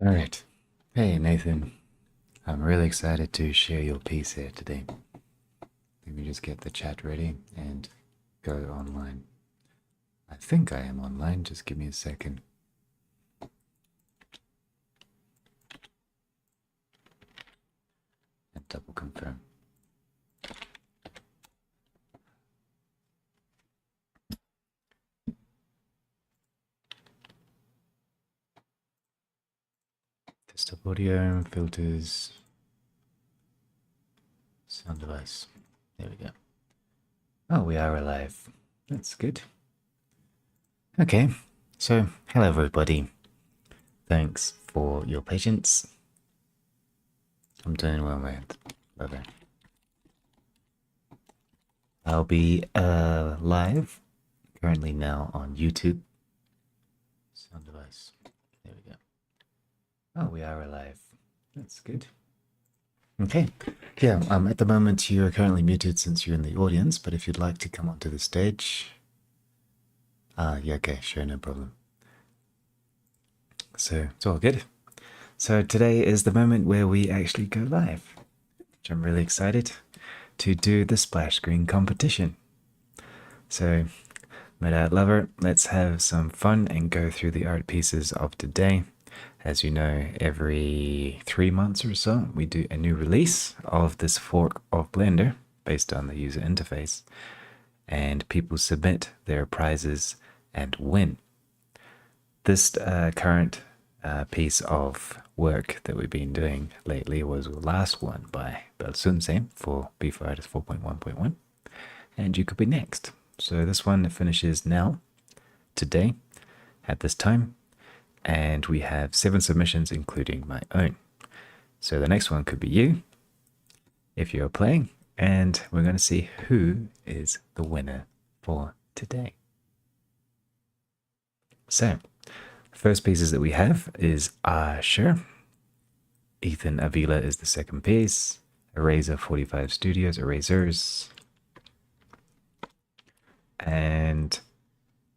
All right. Hey, Nathan. I'm really excited to share your piece here today. Let me just get the chat ready and go online. I think I am online. Just give me a second. And double confirm. Desktop audio, filters, sound device. There we go. Oh, we are alive. That's good. Okay, so hello everybody. Thanks for your patience. I'm doing well, man. Love it. I'll be live currently now on YouTube. Sound device. There we go. Oh, we are alive. That's good. Okay. Yeah, at the moment you are currently muted since you're in the audience, but if you'd like to come onto the stage. Yeah, okay, sure, no problem. So it's all good. So today is the moment where we actually go live, which I'm really excited to do the splash screen competition. So, my lover, let's have some fun and go through the art pieces of today. As you know, every 3 months or so, we do a new release of this fork of Blender based on the user interface, and people submit their prizes and win. This current piece of work that we've been doing lately was the last one by Belsunse for Bforartists 4.1.1, and you could be next. So this one finishes now, today, at this time, and we have 7 submissions, including my own. So the next one could be you, if you're playing, and we're going to see who is the winner for today. So, first pieces that we have is Asher. Ethan Avila is the second piece. Eraser 45 Studios, Erasers. And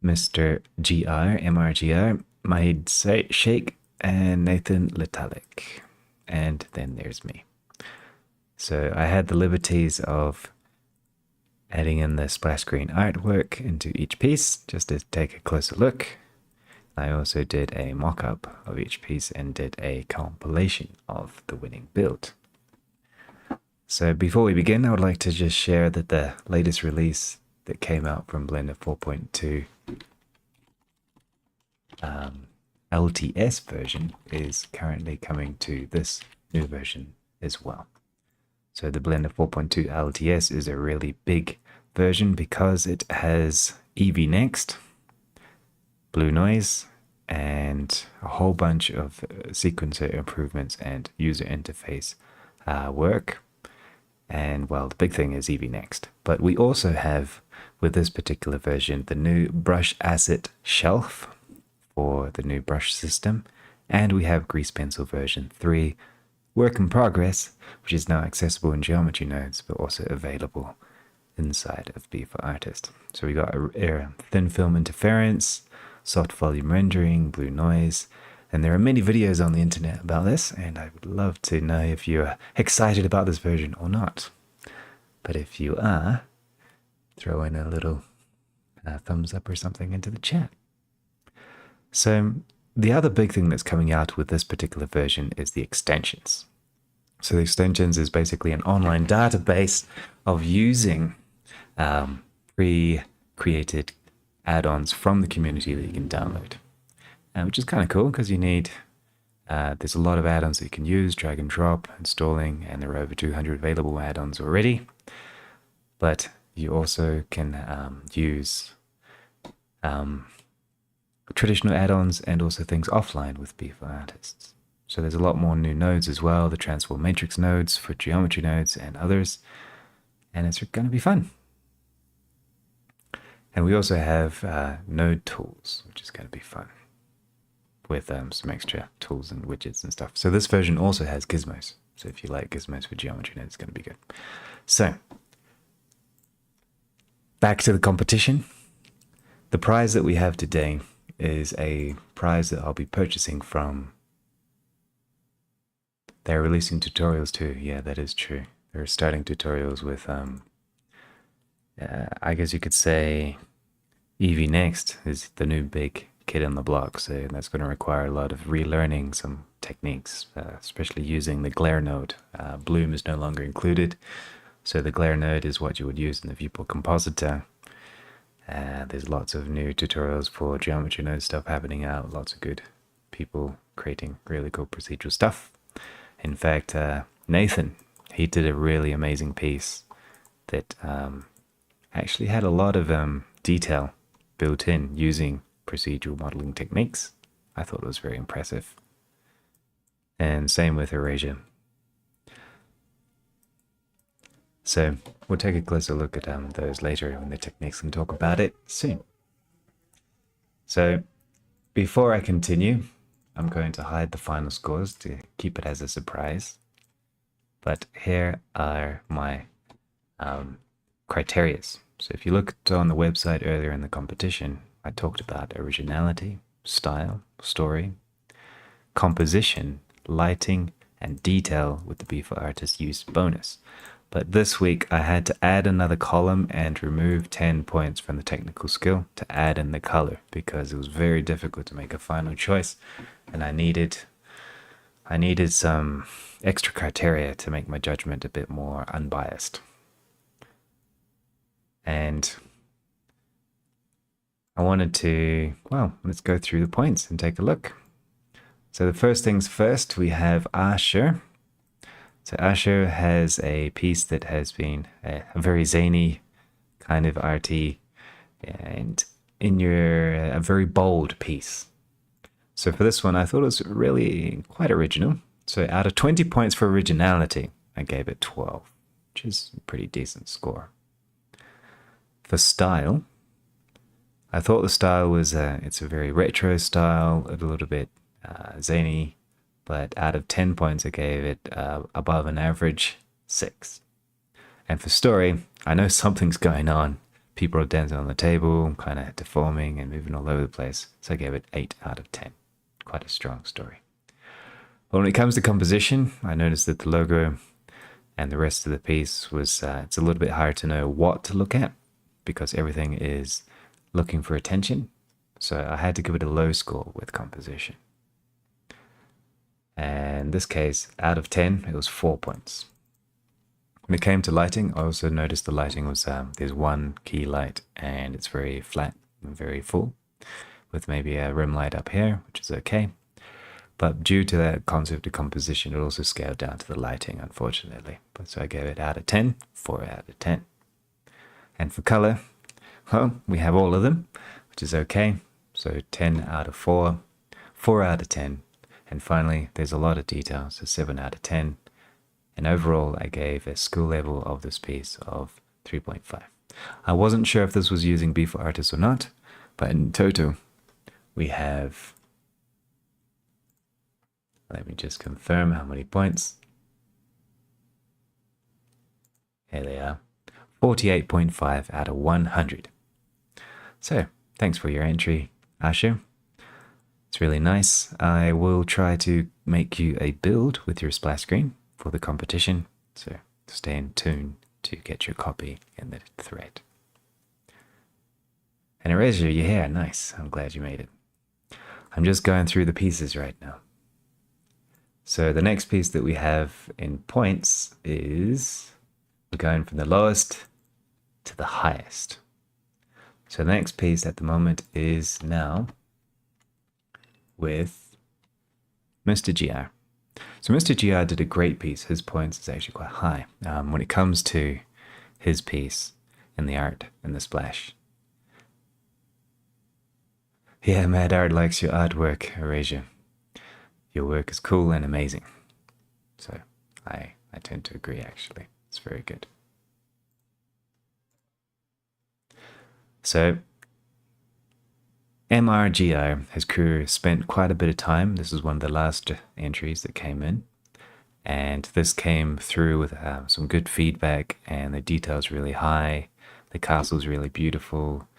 Mr. GR, MRGR, Mahid Sheikh, and Nathan Litalik. And then there's me. So I had the liberties of adding in the splash screen artwork into each piece just to take a closer look. I also did a mock-up of each piece and did a compilation of the winning build. So before we begin, I would like to just share that the latest release that came out from Blender 4.2 LTS version is currently coming to this new version as well. So the Blender 4.2 LTS is a really big version because it has Eevee Next, Blue Noise, and a whole bunch of sequencer improvements and user interface work. And well, the big thing is Eevee Next. But we also have, with this particular version, the new brush asset shelf for the new brush system. And we have Grease Pencil version 3, work in progress, which is now accessible in geometry nodes, but also available inside of Bforartists. So we got a thin film interference, soft volume rendering, blue noise, and there are many videos on the internet about this, and I would love to know if you're excited about this version or not. But if you are, throw in a little thumbs up or something into the chat. So the other big thing that's coming out with this particular version is the extensions. So the extensions is basically an online database of using pre-created add-ons from the community that you can download, which is kind of cool because you need, there's a lot of add-ons that you can use, drag and drop, installing, and there are over 200 available add-ons already. But you also can use traditional add-ons and also things offline with Bforartists. So there's a lot more new nodes as well, the transform matrix nodes for geometry nodes and others, and it's going to be fun. And we also have node tools, which is going to be fun, with some extra tools and widgets and stuff. So this version also has gizmos. So if you like gizmos for geometry nodes, it's going to be good. So back to the competition. The prize that we have today is a prize that I'll be purchasing from They're releasing tutorials too. Yeah, that is true. They're starting tutorials with, I guess you could say, Eevee Next is the new big kid on the block. So that's going to require a lot of relearning some techniques, especially using the glare node. Bloom is no longer included. So the glare node is what you would use in the viewport compositor. There's lots of new tutorials for geometry node stuff happening out. Lots of good people creating really cool procedural stuff. In fact, Nathan, he did a really amazing piece that actually had a lot of detail built in using procedural modeling techniques. I thought it was very impressive. And same with Erasure. So we'll take a closer look at those later in the techniques and talk about it soon. So before I continue, I'm going to hide the final scores to keep it as a surprise. But here are my criteria. So if you looked on the website earlier in the competition, I talked about originality, style, story, composition, lighting, and detail with the Bforartists use bonus. But this week I had to add another column and remove 10 points from the technical skill to add in the color because it was very difficult to make a final choice, and I needed some extra criteria to make my judgment a bit more unbiased. And I wanted to, well, let's go through the points and take a look. So the first things first, we have Asher. So Asher has a piece that has been a very zany kind of arty and a very bold piece. So for this one, I thought it was really quite original. So out of 20 points for originality, I gave it 12, which is a pretty decent score. For style, I thought the style was, it's a very retro style, a little bit zany, but out of 10 points, I gave it above an average 6. And for story, I know something's going on. People are dancing on the table, kind of deforming and moving all over the place. So I gave it 8 out of 10. Quite a strong story. But when it comes to composition, I noticed that the logo and the rest of the piece was, it's a little bit hard to know what to look at because everything is looking for attention. So I had to give it a low score with composition. And in this case, out of 10, it was 4 points. When it came to lighting, I also noticed the lighting was, there's one key light and it's very flat and very full with maybe a rim light up here, which is okay. But due to that concept of composition, it also scaled down to the lighting, unfortunately. But so I gave it out of 10, 4 out of 10. And for color, well, we have all of them, which is okay. So 10 out of 4, 4 out of 10. And finally, there's a lot of detail, so 7 out of 10. And overall, I gave a school level of this piece of 3.5. I wasn't sure if this was using Bforartists or not, but in total, we have, let me just confirm how many points. Here they are, 48.5 out of 100. So, thanks for your entry, Asher. It's really nice. I will try to make you a build with your splash screen for the competition, so stay in tune to get your copy in the thread. And Erasure, you're here. Nice. I'm glad you made it. I'm just going through the pieces right now. So the next piece that we have in points is we're going from the lowest to the highest. So the next piece at the moment is now with Mr. GR. So Mr. GR did a great piece. His points is actually quite high when it comes to his piece and the art and the splash. Yeah, Mad Art likes your artwork, Erasure. Your work is cool and amazing. So I tend to agree, actually. It's very good. So MRGR has spent quite a bit of time. This is one of the last entries that came in. And this came through with some good feedback, and the detail's really high. The castle's really beautiful.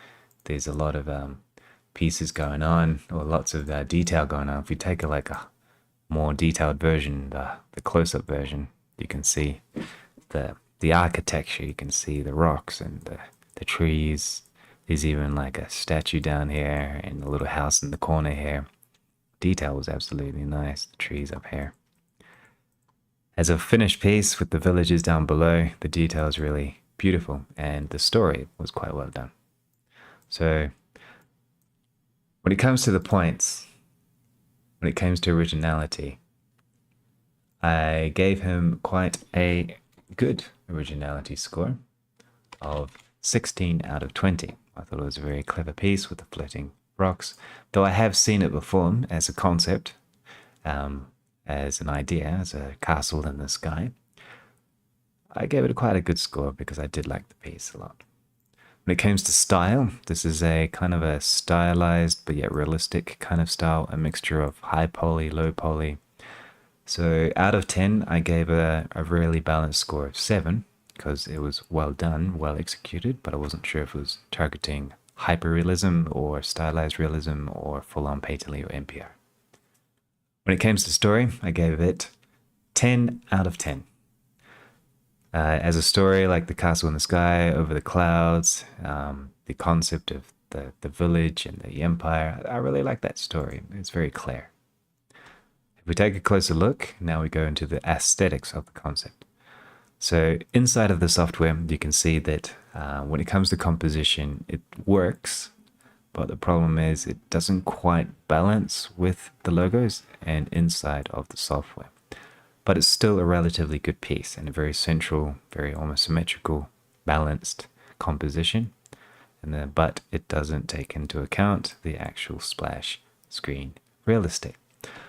There's a lot of pieces going on, or lots of detail going on. If we take more detailed version, the close-up version, you can see the architecture. You can see the rocks and the trees. There's even like a statue down here and a little house in the corner here. Detail was absolutely nice. The trees up here. As a finished piece with the villages down below, the detail is really beautiful and the story was quite well done. So when it comes to the points, when it comes to originality, I gave him quite a good originality score of 16 out of 20. I thought it was a very clever piece with the floating rocks, though I have seen it before as a concept, as an idea, as a castle in the sky. I gave it quite a good score because I did like the piece a lot. When it comes to style, this is a kind of a stylized but yet realistic kind of style, a mixture of high poly, low poly. So out of 10, I gave a really balanced score of 7 because it was well done, well executed, but I wasn't sure if it was targeting hyperrealism or stylized realism or full-on painterly or NPR. When it comes to story, I gave it 10 out of 10. As a story, like the castle in the sky over the clouds, the concept of the village and the empire, I really like that story. It's very clear. If we take a closer look, now we go into the aesthetics of the concept. So inside of the software, you can see that when it comes to composition, it works, but the problem is it doesn't quite balance with the logos and inside of the software. But it's still a relatively good piece and a very central, very almost symmetrical, balanced composition. But it doesn't take into account the actual splash screen real estate.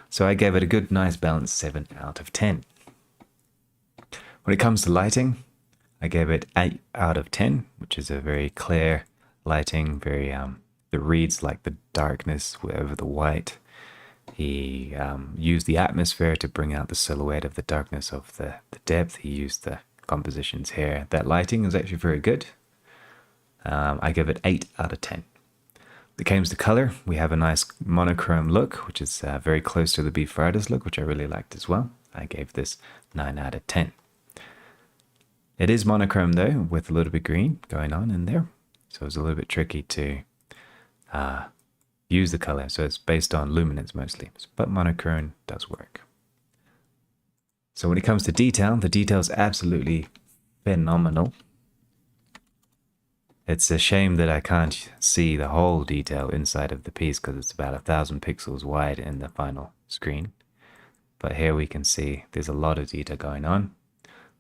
So I gave it a good, nice, balanced 7 out of 10. When it comes to lighting, I gave it 8 out of 10, which is a very clear lighting, very it reads like the darkness over the white. He used the atmosphere to bring out the silhouette of the darkness of the depth. He used the compositions here. That lighting is actually very good. I give it 8 out of 10. When it comes to color, we have a nice monochrome look, which is very close to the Bforartists look, which I really liked as well. I gave this 9 out of 10. It is monochrome though, with a little bit green going on in there. So it's a little bit tricky to use the color. So it's based on luminance mostly, but monochrome does work. So when it comes to detail, the detail is absolutely phenomenal. It's a shame that I can't see the whole detail inside of the piece because it's about 1,000 pixels wide in the final screen. But here we can see there's a lot of detail going on.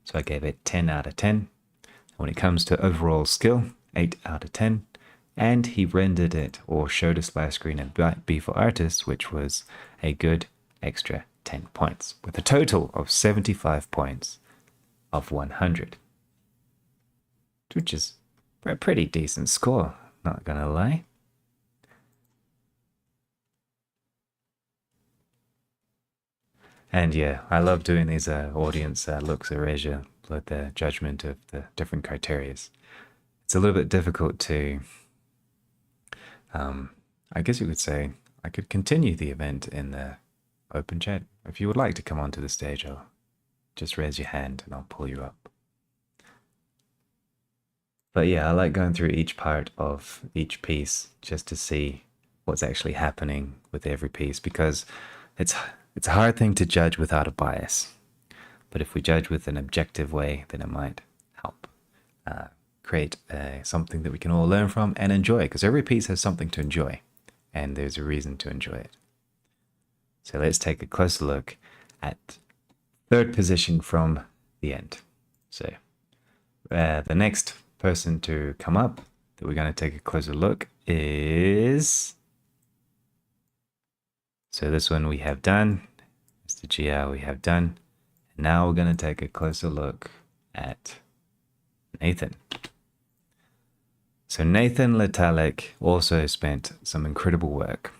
So I gave it 10 out of 10. When it comes to overall skill, 8 out of 10. And he rendered it or showed a splash screen in Bforartists, which was a good extra 10 points, with a total of 75 points of 100, which is a pretty decent score, not gonna lie. And yeah, I love doing these audience looks erasure with the judgment of the different criteria. It's a little bit difficult to, I guess you could say, I could continue the event in the open chat. If you would like to come onto the stage, I'll just raise your hand and I'll pull you up. But yeah, I like going through each part of each piece just to see what's actually happening with every piece, because it's a hard thing to judge without a bias. But if we judge with an objective way, then it might help create something that we can all learn from and enjoy, because every piece has something to enjoy and there's a reason to enjoy it. So let's take a closer look at third position from the end. So the next person to come up that we're going to take a closer look is, so this one we have done, Mr. GR we have done, and now we're going to take a closer look at Nathan. So Nathan Letalik also spent some incredible work,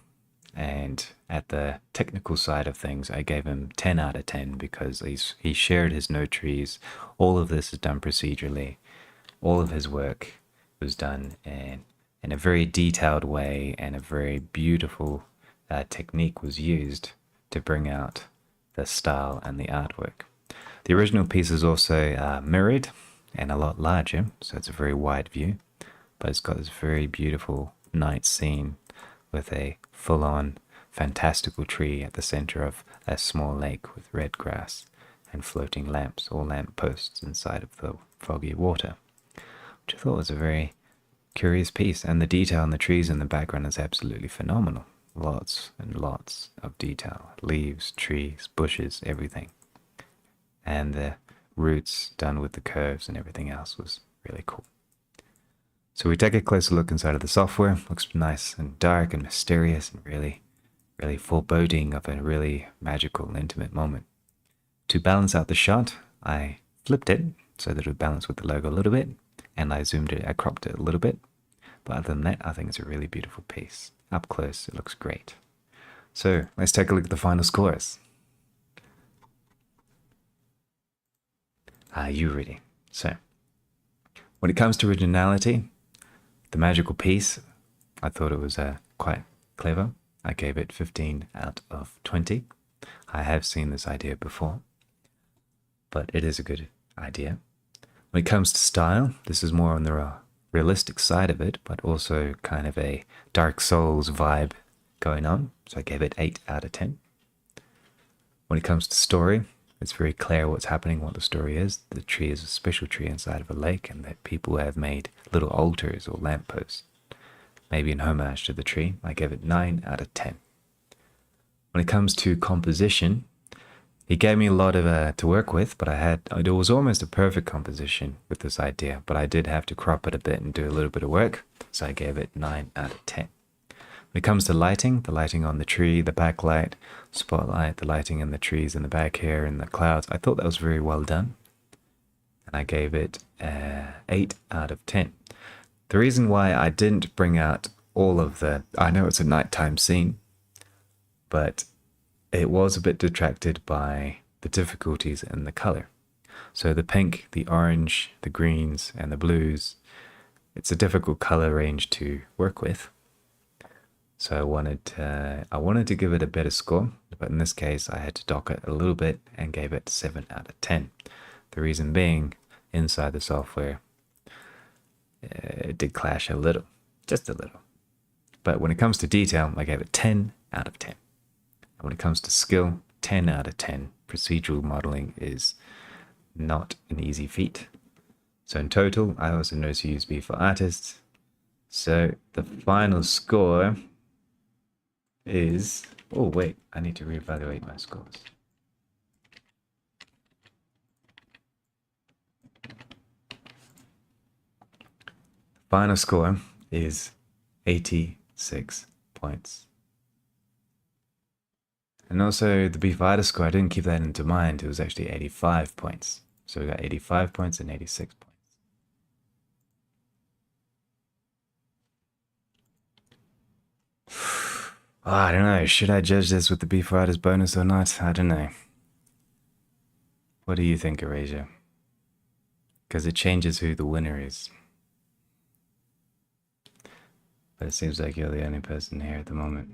and at the technical side of things I gave him 10 out of 10 because he shared his node trees. All of this is done procedurally. All of his work was done in a very detailed way, and a very beautiful technique was used to bring out the style and the artwork. The original piece is also mirrored and a lot larger, so it's a very wide view, but it's got this very beautiful night scene with a full-on fantastical tree at the center of a small lake with red grass and floating lamps or lamp posts inside of the foggy water, which I thought was a very curious piece. And the detail in the trees in the background is absolutely phenomenal. Lots and lots of detail. Leaves, trees, bushes, everything. And the roots done with the curves and everything else was really cool. So we take a closer look inside of the software. Looks nice and dark and mysterious and really, really foreboding of a really magical and intimate moment. To balance out the shot, I flipped it so that it would balance with the logo a little bit, and I zoomed it, I cropped it a little bit. But other than that, I think it's a really beautiful piece. Up close, it looks great. So let's take a look at the final scores. Are you ready? So, when it comes to originality, the magical piece, I thought it was quite clever. I gave it 15 out of 20. I have seen this idea before, but it is a good idea. When it comes to style, this is more on the realistic side of it, but also kind of a Dark Souls vibe going on. So I gave it 8 out of 10. When it comes to story, it's very clear what's happening, what the story is. The tree is a special tree inside of a lake, and that people have made little altars or lampposts, maybe in homage to the tree. I gave it 9 out of 10. When it comes to composition, he gave me a lot of to work with, but it was almost a perfect composition with this idea, but I did have to crop it a bit and do a little bit of work, so I gave it 9 out of 10. When it comes to lighting, the lighting on the tree, the backlight, spotlight, the lighting in the trees and the back here and the clouds, I thought that was very well done, and I gave it 8 out of 10. The reason why I didn't bring out all of I know it's a nighttime scene, but it was a bit detracted by the difficulties in the color. So the pink, the orange, the greens, and the blues, it's a difficult color range to work with. So I wanted to give it a better score, but in this case I had to dock it a little bit and gave it 7 out of 10. The reason being, inside the software, it did clash a little, just a little. But when it comes to detail, I gave it 10 out of 10. And when it comes to skill, 10 out of 10. Procedural modeling is not an easy feat. So in total, I also know to use Bforartists. So the final score is... Oh, wait, I need to reevaluate my scores. Final score is 86 points. And also the Bforartists score, I didn't keep that into mind. It was actually 85 points. So we got 85 points and 86 points. Oh, I don't know. Should I judge this with the Bforartists bonus or not? I don't know. What do you think, Erasure? Because it changes who the winner is. But it seems like you're the only person here at the moment.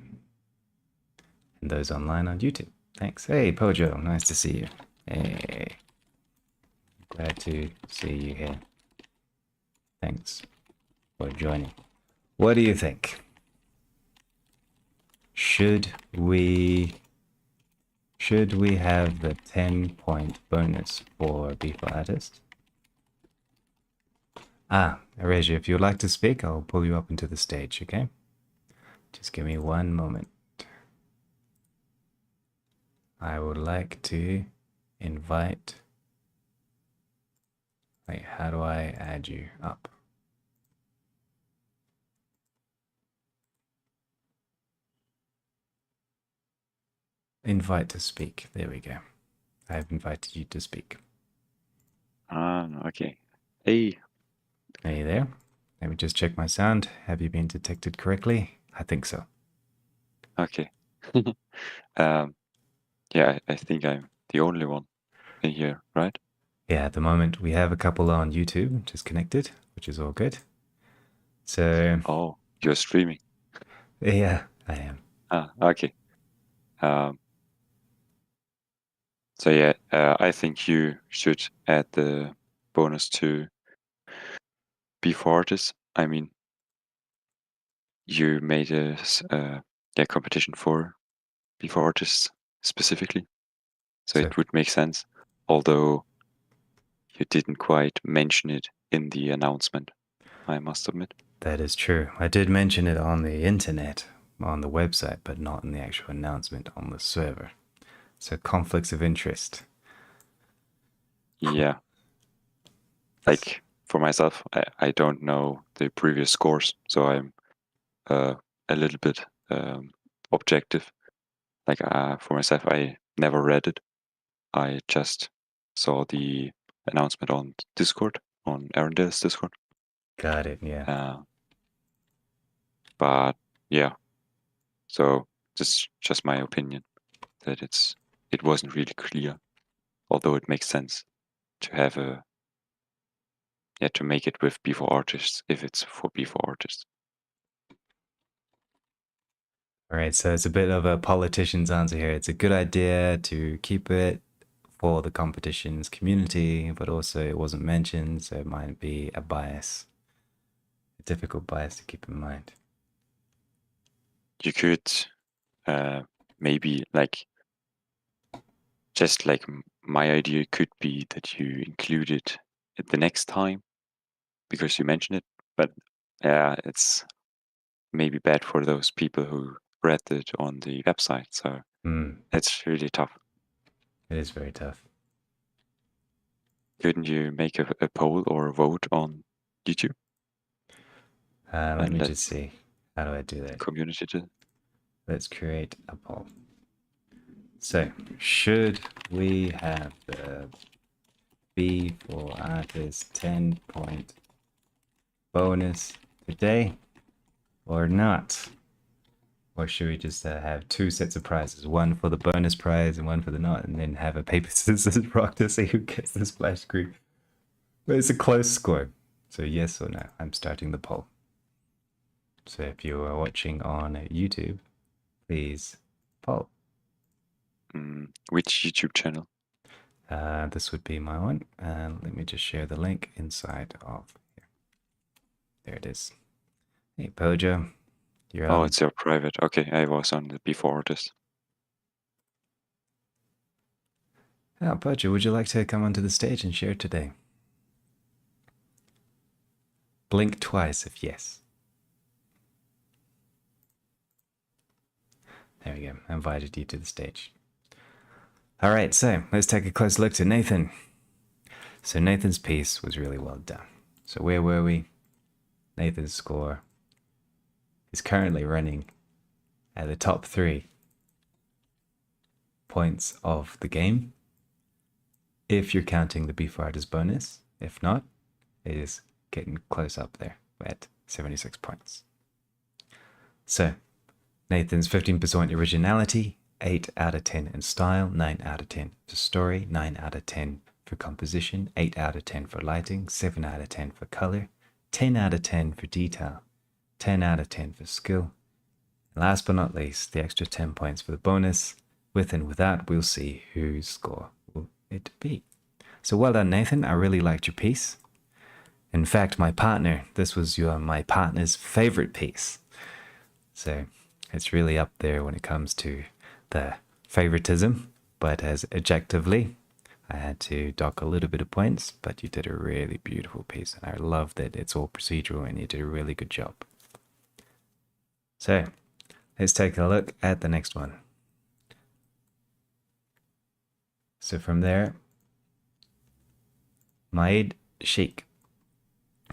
And those online on YouTube. Thanks. Hey, Pojo, nice to see you. Hey. Glad to see you here. Thanks for joining. What do you think? Should we have the 10-point bonus for Bforartists? Erasure, if you'd like to speak, I'll pull you up into the stage, okay? Just give me one moment. I would like to invite... Wait, how do I add you up? Invite to speak. There we go. I have invited you to speak. Okay. Hey. Are you there? Let me just check my sound. Have you been detected correctly? I think so. Okay. Yeah, I think I'm the only one in here, right? Yeah, at the moment we have a couple on YouTube just connected, which is all good. So... Oh, you're streaming. Yeah, I am. Okay. So yeah, I think you should add the bonus to Bforartists. I mean, you made a competition for Bforartists specifically, so So it would make sense. Although you didn't quite mention it in the announcement, I must admit. that is true. I did mention it on the internet, on the website, but not in the actual announcement on the server. So conflicts of interest. Yeah, like for myself, I don't know the previous scores, so I'm a little bit objective. Like for myself, I never read it. I just saw the announcement on Discord, on Arendale's Discord. Got it, yeah. But yeah, so just my opinion that it wasn't really clear, although it makes sense to have to make it with Bforartists if it's for Bforartists. All right, so it's a bit of a politician's answer here. It's a good idea to keep it for the competition's community, but also it wasn't mentioned, so it might be a bias, a difficult bias to keep in mind. You could maybe like just like my idea could be that you include it the next time because you mentioned it, but it's maybe bad for those people who read it on the website. So it's really tough. It is very tough. Couldn't you make a poll or a vote on YouTube Let and me let just see. How do I do the that? community do? Let's create a poll. So, should we have the Bforartists 10-point bonus today or not? Or should we just have two sets of prizes, one for the bonus prize and one for the not, and then have a paper, scissors, rock to see who gets the splash screen? But it's a close score. So yes or no, I'm starting the poll. So if you are watching on YouTube, please poll. Which YouTube channel? This would be my one. Let me just share the link inside of here. There it is. Hey, Pojo, you're Oh, on. it's your private. Okay, I was on the Bforartist. Oh, Pojo, would you like to come onto the stage and share today? Blink twice if yes. There we go. I invited you to the stage. All right, so let's take a close look to Nathan. So Nathan's piece was really well done. So where were we? Nathan's score is currently running at the top 3 points of the game. If you're counting the Bforartists bonus, if not, it is getting close up there at 76 points. So Nathan's 15% originality, 8 out of 10 in style, 9 out of 10 for story, 9 out of 10 for composition, 8 out of 10 for lighting, 7 out of 10 for color, 10 out of 10 for detail, 10 out of 10 for skill. And last but not least, the extra 10 points for the bonus. With and without, we'll see whose score will it be. So well done, Nathan. I really liked your piece. In fact, this was my partner's favorite piece. So it's really up there when it comes to the favoritism, but as objectively, I had to dock a little bit of points, but you did a really beautiful piece, and I love that it's all procedural and you did a really good job. So let's take a look at the next one. So from there, Maid Sheikh.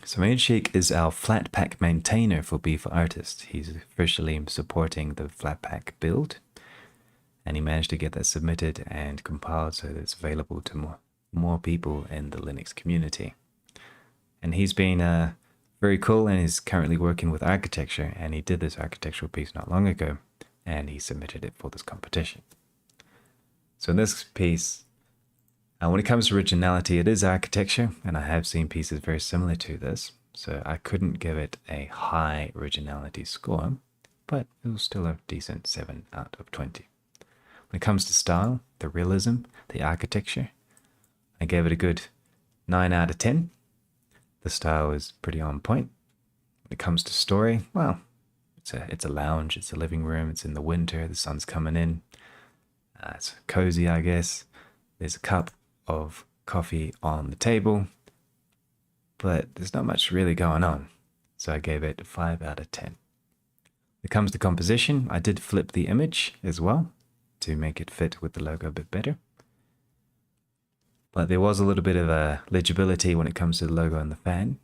So Maid Sheikh is our Flatpak maintainer for Bforartists. He's officially supporting the Flatpak build, and he managed to get that submitted and compiled so that it's available to more people in the Linux community. And he's been very cool and is currently working with architecture, and he did this architectural piece not long ago, and he submitted it for this competition. So in this piece, when it comes to originality, it is architecture, and I have seen pieces very similar to this, so I couldn't give it a high originality score, but it was still a decent 7 out of 20. When it comes to style, the realism, the architecture, I gave it a good 9 out of 10. The style is pretty on point. When it comes to story, well, it's a lounge, it's a living room, it's in the winter, the sun's coming in. It's cozy, I guess. There's a cup of coffee on the table, but there's not much really going on. So I gave it 5 out of 10. When it comes to composition, I did flip the image as well to make it fit with the logo a bit better. But there was a little bit of a legibility when it comes to the logo and the fan.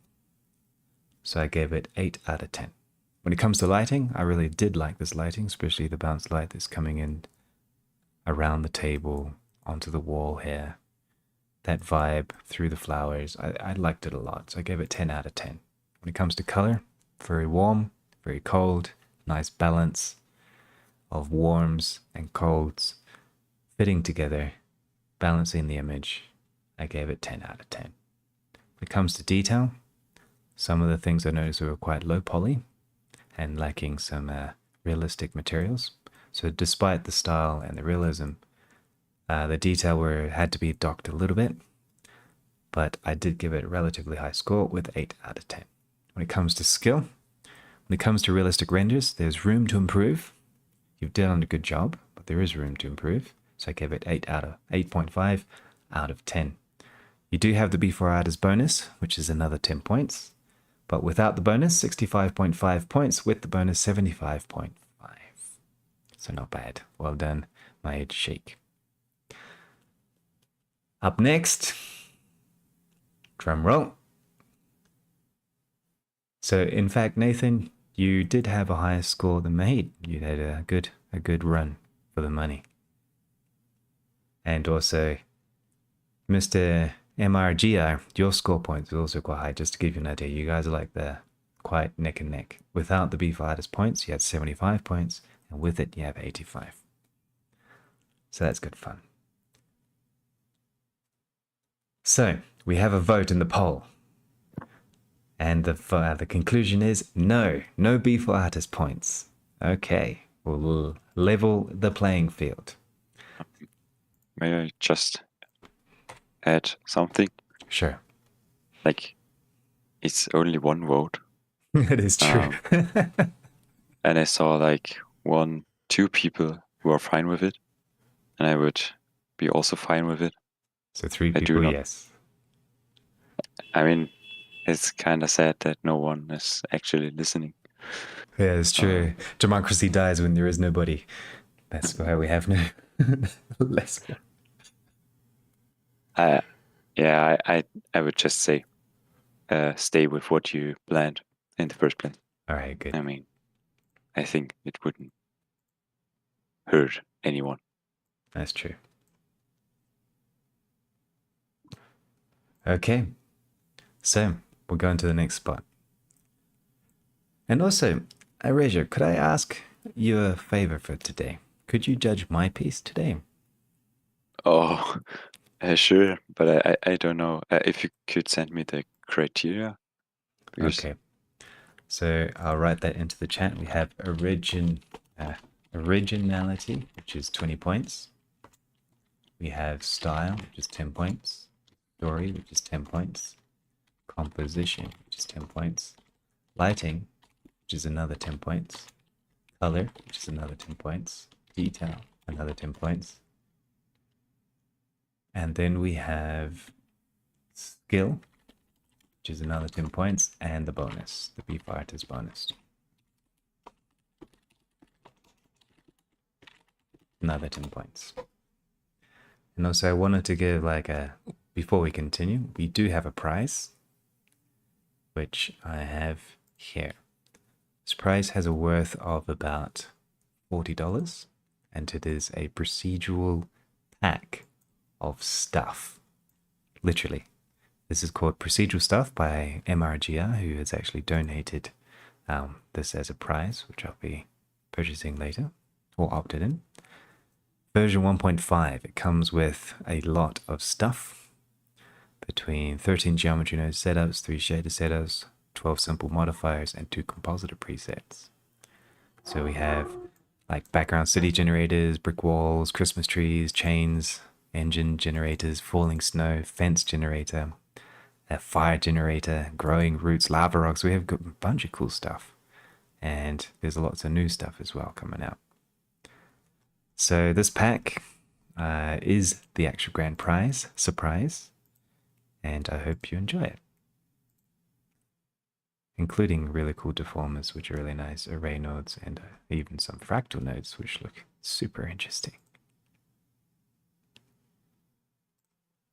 So I gave it 8 out of 10. When it comes to lighting, I really did like this lighting, especially the bounce light that's coming in around the table, onto the wall here. That vibe through the flowers, I liked it a lot. So I gave it 10 out of 10. When it comes to color, very warm, very cold, nice balance of warms and colds fitting together, balancing the image. I gave it 10 out of 10. When it comes to detail, some of the things I noticed were quite low poly and lacking some realistic materials. So despite the style and the realism, the detail had to be docked a little bit, but I did give it a relatively high score with 8 out of 10. When it comes to skill, when it comes to realistic renders, there's room to improve. You've done a good job, but there is room to improve. So I gave it 8.5 out of 10. You do have the Bforartists bonus, which is another 10 points. But without the bonus, 65.5 points. With the bonus, 75.5. So not bad. Well done, my head shake. Up next, drum roll. So in fact, Nathan, you did have a higher score than Mahid. You had a good run for the money. And also, Mr. MRGR, your score points was also quite high. Just to give you an idea, you guys are like quite neck and neck. Without the Bforartists points, you had 75 points, and with it, you have 85. So that's good fun. So we have a vote in the poll. And the conclusion is no Bforartists points. Okay, we'll level the playing field. May I just add something? Sure. Like, it's only one vote. It is true. And I saw like 2 people who are fine with it, and I would be also fine with it. So 3 people, yes. I mean, it's kind of sad that no one is actually listening. Yeah, it's true. Democracy dies when there is nobody. That's why we have no less. I would just say, stay with what you planned in the first place. All right, good. I mean, I think it wouldn't hurt anyone. That's true. Okay, so we'll go into the next spot. And also, Erasure, could I ask you a favor for today? Could you judge my piece today? Oh, sure, but I don't know if you could send me the criteria. Okay, so I'll write that into the chat. We have originality, which is 20 points. We have style, which is 10 points. Story, which is 10 points. Composition, which is 10 points. Lighting, which is another 10 points. Color, which is another 10 points. Detail, another 10 points. And then we have skill, which is another 10 points, and the bonus, the Bforartists bonus. Another 10 points. And also I wanted to give before we continue, we do have a prize, which I have here. This prize has a worth of about $40, and it is a procedural pack of stuff. Literally. This is called Procedural Stuff by MRGR, who has actually donated this as a prize, which I'll be purchasing later, or opted in. Version 1.5, it comes with a lot of stuff, between 13 geometry node setups, 3 shader setups, 12 simple modifiers, and 2 compositor presets. So we have like background city generators, brick walls, Christmas trees, chains, engine generators, falling snow, fence generator, a fire generator, growing roots, lava rocks. We have a bunch of cool stuff. And there's lots of new stuff as well coming out. So this pack is the actual grand prize surprise, and I hope you enjoy it, including really cool deformers, which are really nice, array nodes, and even some fractal nodes, which look super interesting.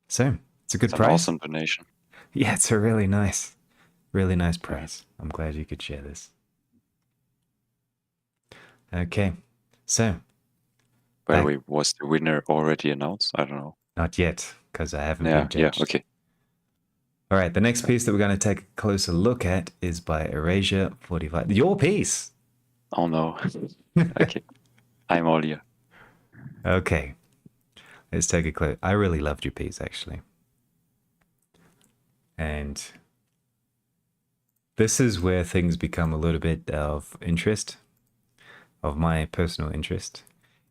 So it's a good It's an prize. awesome donation. Yeah, it's a really nice prize. I'm glad you could share this. Okay, so By the way, was the winner already announced? I don't know. not yet, because I haven't Yeah, been judged. okay. All right, the next piece that we're going to take a closer look at is by Erasure45. Your piece! Oh no. Okay. I'm all ear. Okay, let's take a close. I really loved your piece, actually. And this is where things become a little bit of interest, of my personal interest.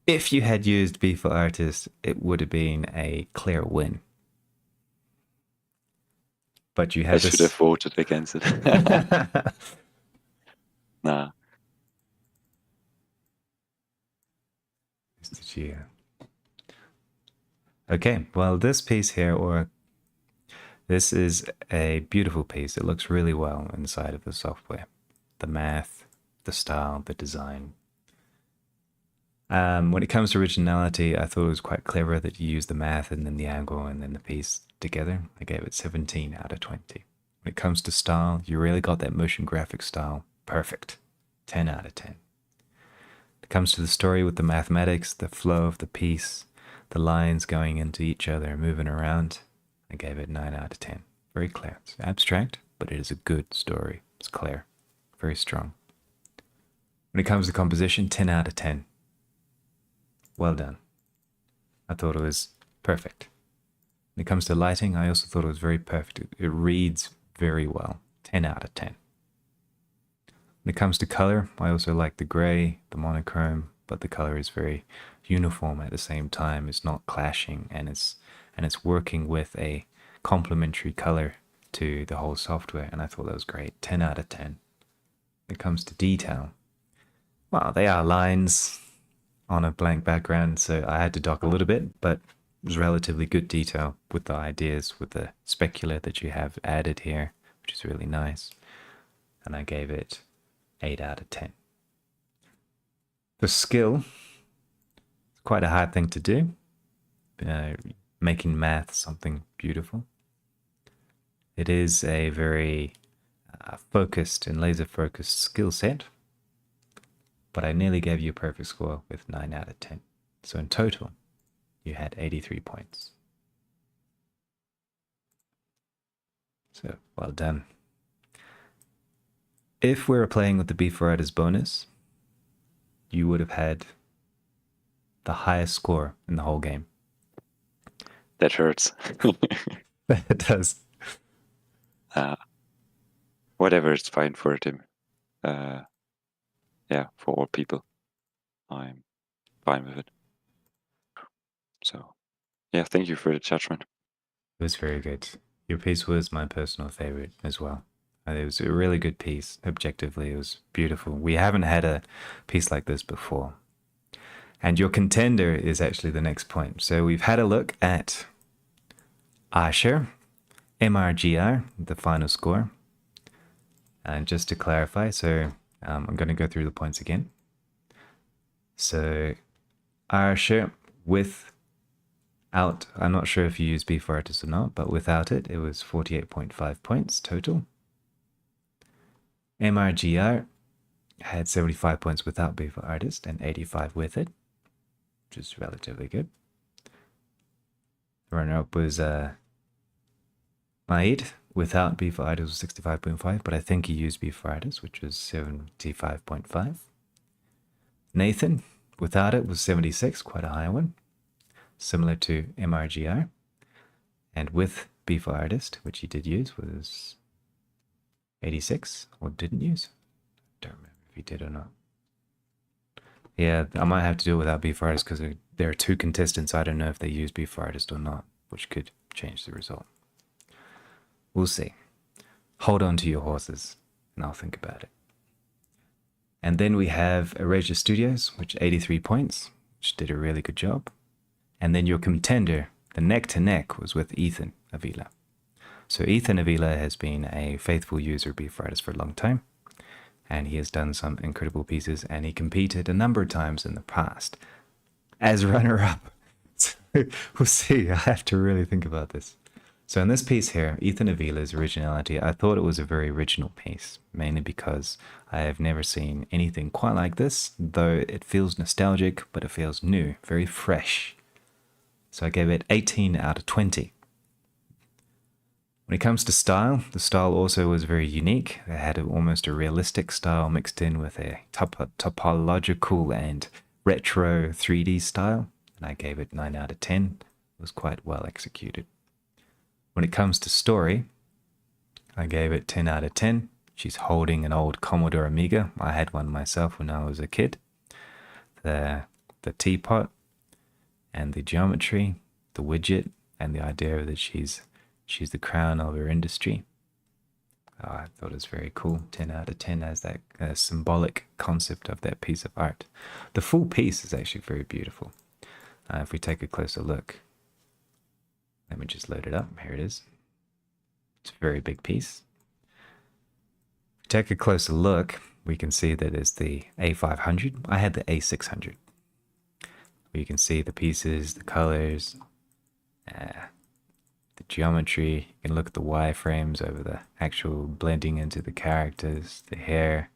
If you had used Bforartists, it would have been a clear win. But you had I should have voted against it. Nah. Okay, well, this piece here, this is a beautiful piece. It looks really well inside of the software. The math, the style, the design. When it comes to originality, I thought it was quite clever that you used the math and then the angle and then the piece together. I gave it 17 out of 20. When it comes to style, you really got that motion graphic style. Perfect. 10 out of 10. When it comes to the story with the mathematics, the flow of the piece, the lines going into each other, moving around, I gave it 9 out of 10. Very clear. It's abstract, but it is a good story. It's clear. Very strong. When it comes to composition, 10 out of 10. Well done. I thought it was perfect. When it comes to lighting, I also thought it was very perfect. It reads very well. 10 out of 10. When it comes to color, I also like the gray, the monochrome, but the color is very uniform at the same time. It's not clashing, and it's working with a complementary color to the whole software, and I thought that was great. 10 out of 10. When it comes to detail, well, they are lines on a blank background, so I had to dock a little bit, but it was relatively good detail with the ideas, with the specular that you have added here, which is really nice. And I gave it 8 out of 10. The skill, it's quite a hard thing to do, making math something beautiful. It is a very focused and laser focused skill set, but I nearly gave you a perfect score with 9 out of 10. So in total, you had 83 points. So well done. If we were playing with the Bforartists bonus, you would have had the highest score in the whole game. That hurts. It does. Whatever, it's fine for him. Yeah, for all people. I'm fine with it. So, yeah, thank you for the judgment. It was very good. Your piece was my personal favorite as well. It was a really good piece. Objectively, it was beautiful. We haven't had a piece like this before. And your contender is actually the next point. So we've had a look at Asher, MRGR, the final score. And just to clarify, so I'm going to go through the points again. So Asher without, I'm not sure if you use Bforartists or not, but without it, it was 48.5 points total. MRGR had 75 points without Bforartists and 85 with it, which is relatively good. The runner-up was Maid without Bforartists was 65.5, but I think he used Bforartists, which was 75.5. Nathan without it was 76, quite a high one, similar to MRGR. And with Bforartist, which he did use, was 86, or didn't use. Don't remember if he did or not. Yeah, I might have to do it without Bforartists because there are two contestants. I don't know if they use Bforartist or not, which could change the result. We'll see. Hold on to your horses, and I'll think about it. And then we have Erasure Studios, which 83 points, which did a really good job. And then your contender, the neck to neck, was with Ethan Avila. So Ethan Avila has been a faithful user of Bforartists for a long time, and he has done some incredible pieces, and he competed a number of times in the past as runner-up. So we'll see. I have to really think about this. So in this piece here, Ethan Avila's originality, I thought it was a very original piece, mainly because I have never seen anything quite like this, though it feels nostalgic, but it feels new, very fresh. So I gave it 18 out of 20. When it comes to style, the style also was very unique. It had almost a realistic style mixed in with a topological and retro 3D style, and I gave it 9 out of 10. It was quite well executed. When it comes to story, I gave it 10 out of 10. She's holding an old Commodore Amiga. I had one myself when I was a kid. The teapot and the geometry, the widget, and the idea that she's the crown of her industry. I thought it was very cool. 10 out of 10 as that symbolic concept of that piece of art. The full piece is actually very beautiful. If we take a closer look, let me just load it up. Here it is. It's a very big piece. If we take a closer look, we can see that it's the A500. I had the A600. You can see the pieces, the colors, the geometry. You can look at the wireframes over the actual blending into the characters, the hair,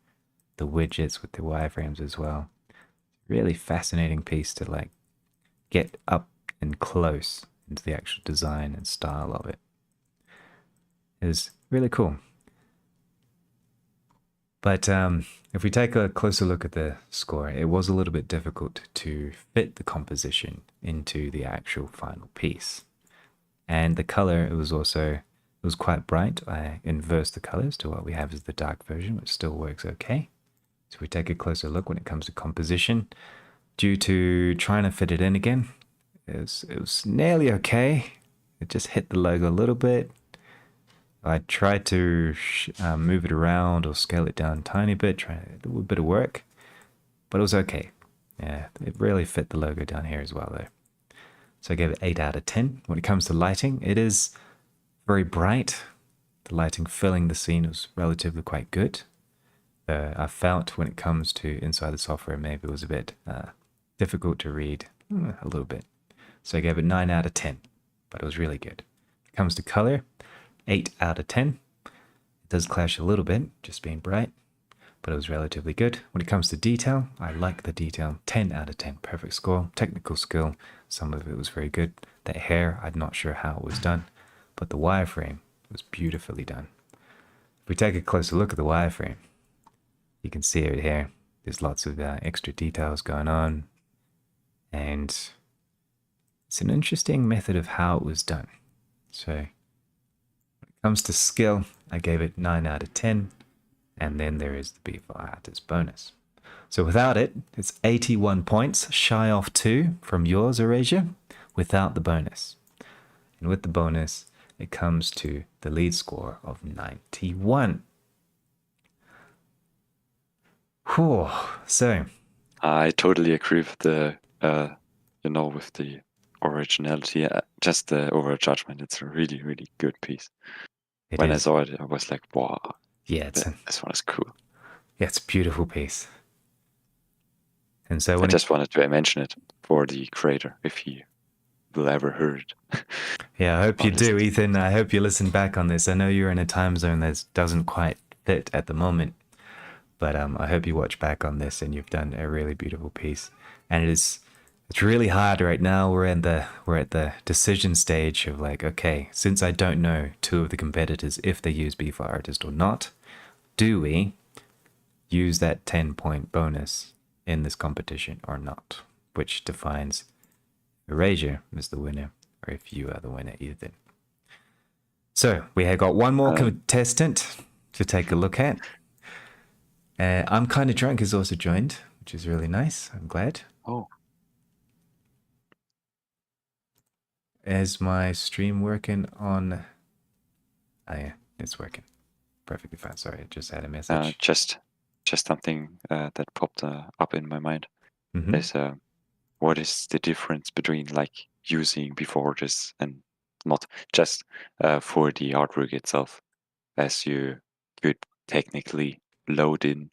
the widgets with the wireframes as well. Really fascinating piece to like get up and close into the actual design and style of it. It was really cool. But if we take a closer look at the score, it was a little bit difficult to fit the composition into the actual final piece. And the color, it was quite bright. I inversed the colors to what we have as the dark version, which still works okay. So if we take a closer look when it comes to composition, due to trying to fit it in again, it was nearly okay. It just hit the logo a little bit. I tried to move it around or scale it down a tiny bit, try a little bit of work, but it was okay. Yeah, it really fit the logo down here as well though. So I gave it 8 out of 10. When it comes to lighting, it is very bright. The lighting filling the scene was relatively quite good. I felt when it comes to inside the software, maybe it was a bit difficult to read, a little bit. So I gave it 9 out of 10, but it was really good. When it comes to color, 8 out of 10. It does clash a little bit, just being bright, but it was relatively good. When it comes to detail, I like the detail. 10 out of 10, perfect score. Technical skill, some of it was very good. That hair, I'm not sure how it was done, but the wireframe was beautifully done. If we take a closer look at the wireframe, you can see it here. There's lots of extra details going on, and it's an interesting method of how it was done. So when it comes to skill, I gave it 9 out of 10, and then there is the Bforartists bonus. So without it, it's 81 points, shy off 2 from yours, Erasure, without the bonus. And with the bonus, it comes to the lead score of 91. Whew. So I totally agree with the, with the originality. Just the overall judgment. It's a really, really good piece. When I saw it, I was like, wow. Yeah, this one is cool. Yeah, it's a beautiful piece. And so I just wanted to mention it for the creator, if he will ever hear it. Yeah, I hope you do, Ethan. I hope you listen back on this. I know you're in a time zone that doesn't quite fit at the moment, but I hope you watch back on this and you've done a really beautiful piece. And it's really hard right now. We're at the decision stage of like, okay, since I don't know 2 of the competitors if they use Bforartist or not, do we use that 10-point bonus in this competition or not? Which defines Erasure is the winner, or if you are the winner, Ethan. So we have got one more contestant to take a look at. I'm Kind of Drunk has also joined, which is really nice. I'm glad. Oh, Is my stream working on? Oh, yeah, it's working perfectly fine. Sorry, I just had a message. just something that popped up in my mind. Mm-hmm. Is what is the difference between like using Bforartists and not just for the artwork itself, as you could technically load in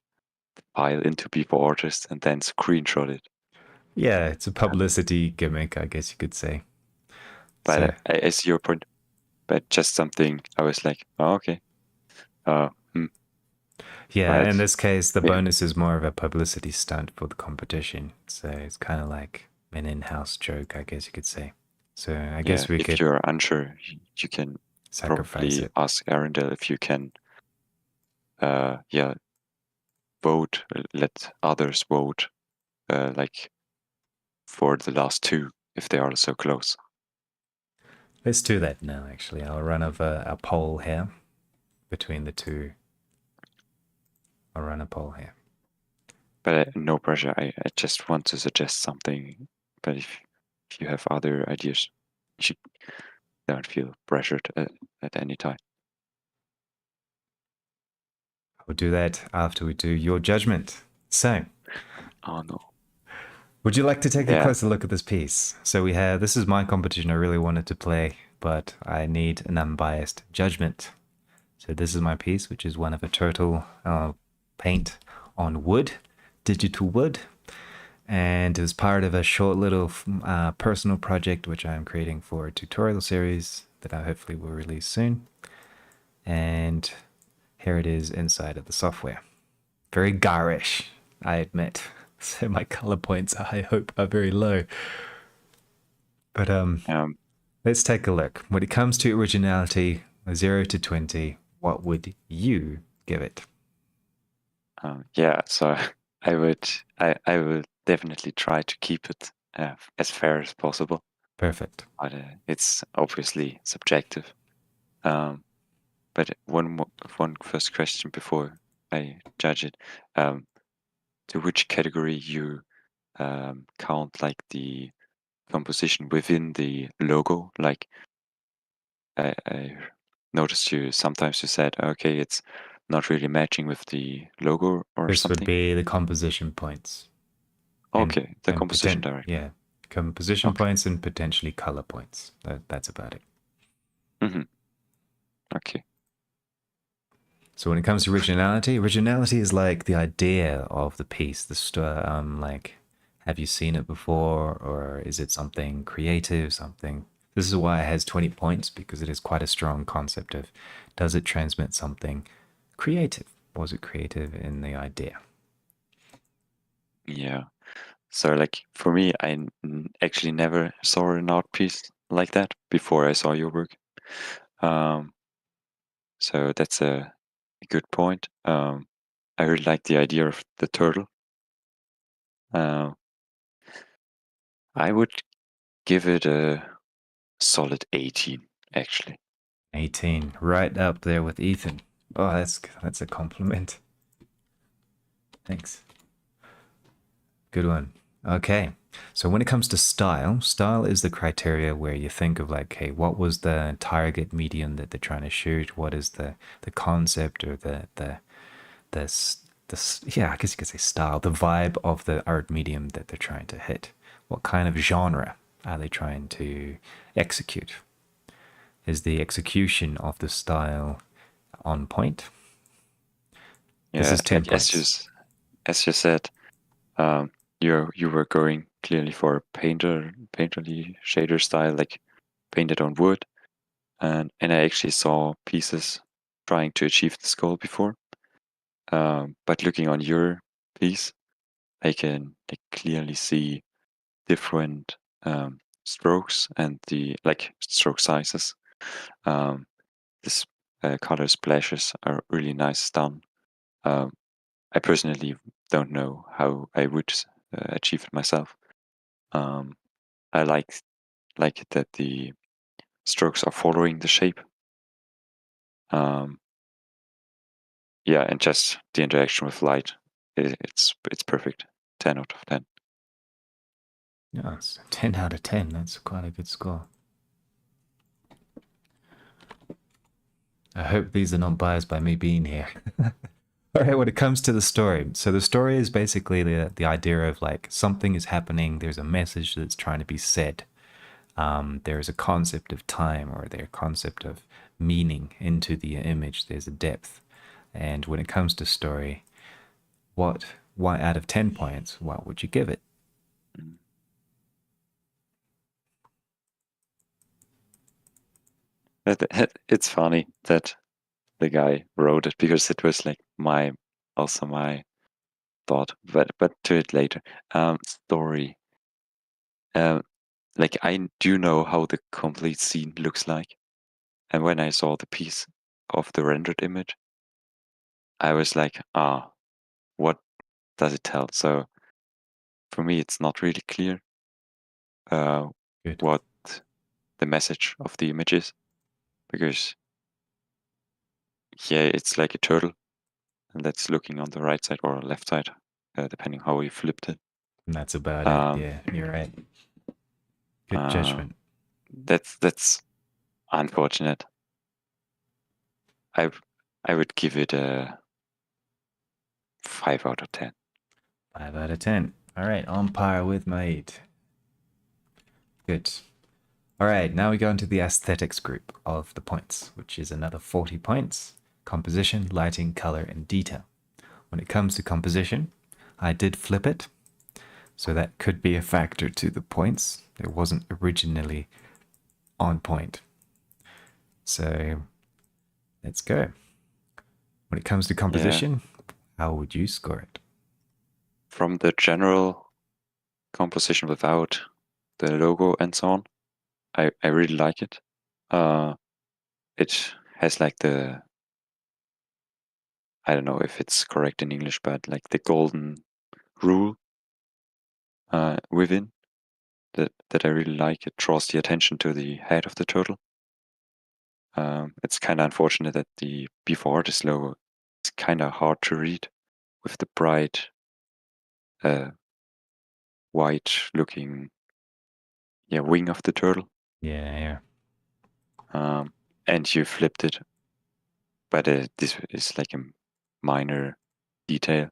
the file into Bforartists and then screenshot it. Yeah, it's a publicity gimmick, I guess you could say. But So I see your point. But just something I was like, oh, okay. Uh, hmm, yeah, in but this case, the yeah, bonus is more of a publicity stunt for the competition. So it's kind of like an in-house joke, I guess you could say. So I yeah. guess we If could you're unsure, you can sacrifice probably it. ask Arundel if you can, yeah, vote, let others vote, like for the last two if they are so close. Let's do that now, actually. I'll run over a poll here between the two. I'll run a poll here. But no pressure. I just want to suggest something. But if you have other ideas, you don't feel pressured at any time. I'll do that after we do your judgment. So, Oh no. would you like to take a Yeah. closer look at this piece? So we have, this is my competition I really wanted to play, but I need an unbiased judgment. So this is my piece, which is one of a turtle paint on wood, digital wood. And it was part of a short little personal project which I'm creating for a tutorial series that I hopefully will release soon. And here it is inside of the software. Very garish, I admit. So my color points, I hope, are very low. But Um. let's take a look. When it comes to originality, 0 to 20, what would you give it? Yeah. So I will definitely try to keep it as fair as possible. Perfect. But it's obviously subjective. Um. But one first question before I judge it. To which category you count like the composition within the logo? Like I noticed you sometimes you said, okay, it's not really matching with the logo or This would something. be the composition points and Okay, the composition directly. yeah, composition Okay. points and potentially color points. That's about it. Mm-hmm. Okay. So when it comes to originality, originality is like the idea of the piece, the like, have you seen it before, or is it something creative, something? This is why it has 20 points, because it is quite a strong concept of, does it transmit something creative? Was it creative in the idea? Yeah. So like for me, actually never saw an art piece like that before I saw your work. Um, so that's a good point. I really like the idea of the turtle. Uh, I would give it a solid 18, actually. 18, right up there with Ethan. Oh, that's a compliment. Thanks. Good one. Okay. So when it comes to style, style is the criteria where you think of like, hey, what was the target medium that they're trying to shoot? What is the concept or yeah, I guess you could say style, the vibe of the art medium that they're trying to hit. What kind of genre are they trying to execute? Is the execution of the style on point? This Yeah, is 10 points. as you said, um, you were going clearly for painterly shader style, like painted on wood, and I actually saw pieces trying to achieve this goal before. But looking on your piece, I can like clearly see different strokes and the like stroke sizes. Um, this color splashes are really nice done. Um, I personally don't know how I would achieve it myself. Um, I like it that the strokes are following the shape. Um, yeah, and just the interaction with light, it's perfect. 10 out of 10. Yes, 10 out of 10. That's quite a good score. I hope these are not biased by me being here. All right, when it comes to the story, so the story is basically the idea of like something is happening, there's a message that's trying to be said. There's a concept of time or there's a concept of meaning into the image, there's a depth. And when it comes to story, what out of 10 points, what would you give it? It's funny that the guy wrote it because it was like my thought, but to it later. Story. Like I do know how the complete scene looks like, and when I saw the piece of the rendered image, I was like, what does it tell? So for me, it's not really clear Good. what the message of the image is, because it's like a turtle, and that's looking on the right side or left side, depending how you flipped it. And that's about it. Um, Yeah, you're right. Good uh, judgment. that's unfortunate. I I would give it a 5 out of 10. 5 out of 10. All right, on par with my 8. Good. All right, now we go into the aesthetics group of the points, which is another 40 points. Composition, lighting, color, and detail. When it comes to composition, I did flip it, so that could be a factor to the points. It wasn't originally on point. So let's go. When it comes to composition, how would you score it? From the general composition without the logo and so on, I really like it. It has like I don't know if it's correct in English, but like the golden rule within that I really like. It draws the attention to the head of the turtle. It's kind of unfortunate that the Bforartists logo is kind of hard to read with the bright white looking wing of the turtle. Yeah. And you flipped it, but this is like a minor detail.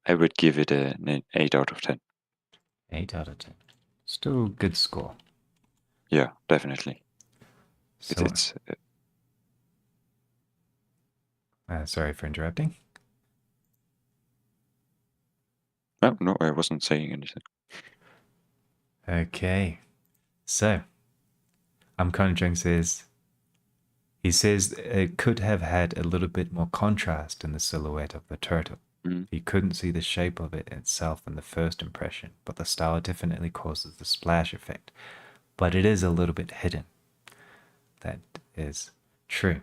I would give it an 8 out of 10. 8 out of 10. Still good score. Yeah, definitely. So, It's sorry for interrupting. no, I wasn't saying anything. Okay. So, Conjung says, he says it could have had a little bit more contrast in the silhouette of the turtle. Mm. He couldn't see the shape of it itself in the first impression, but the style definitely causes the splash effect. But it is a little bit hidden. That is true.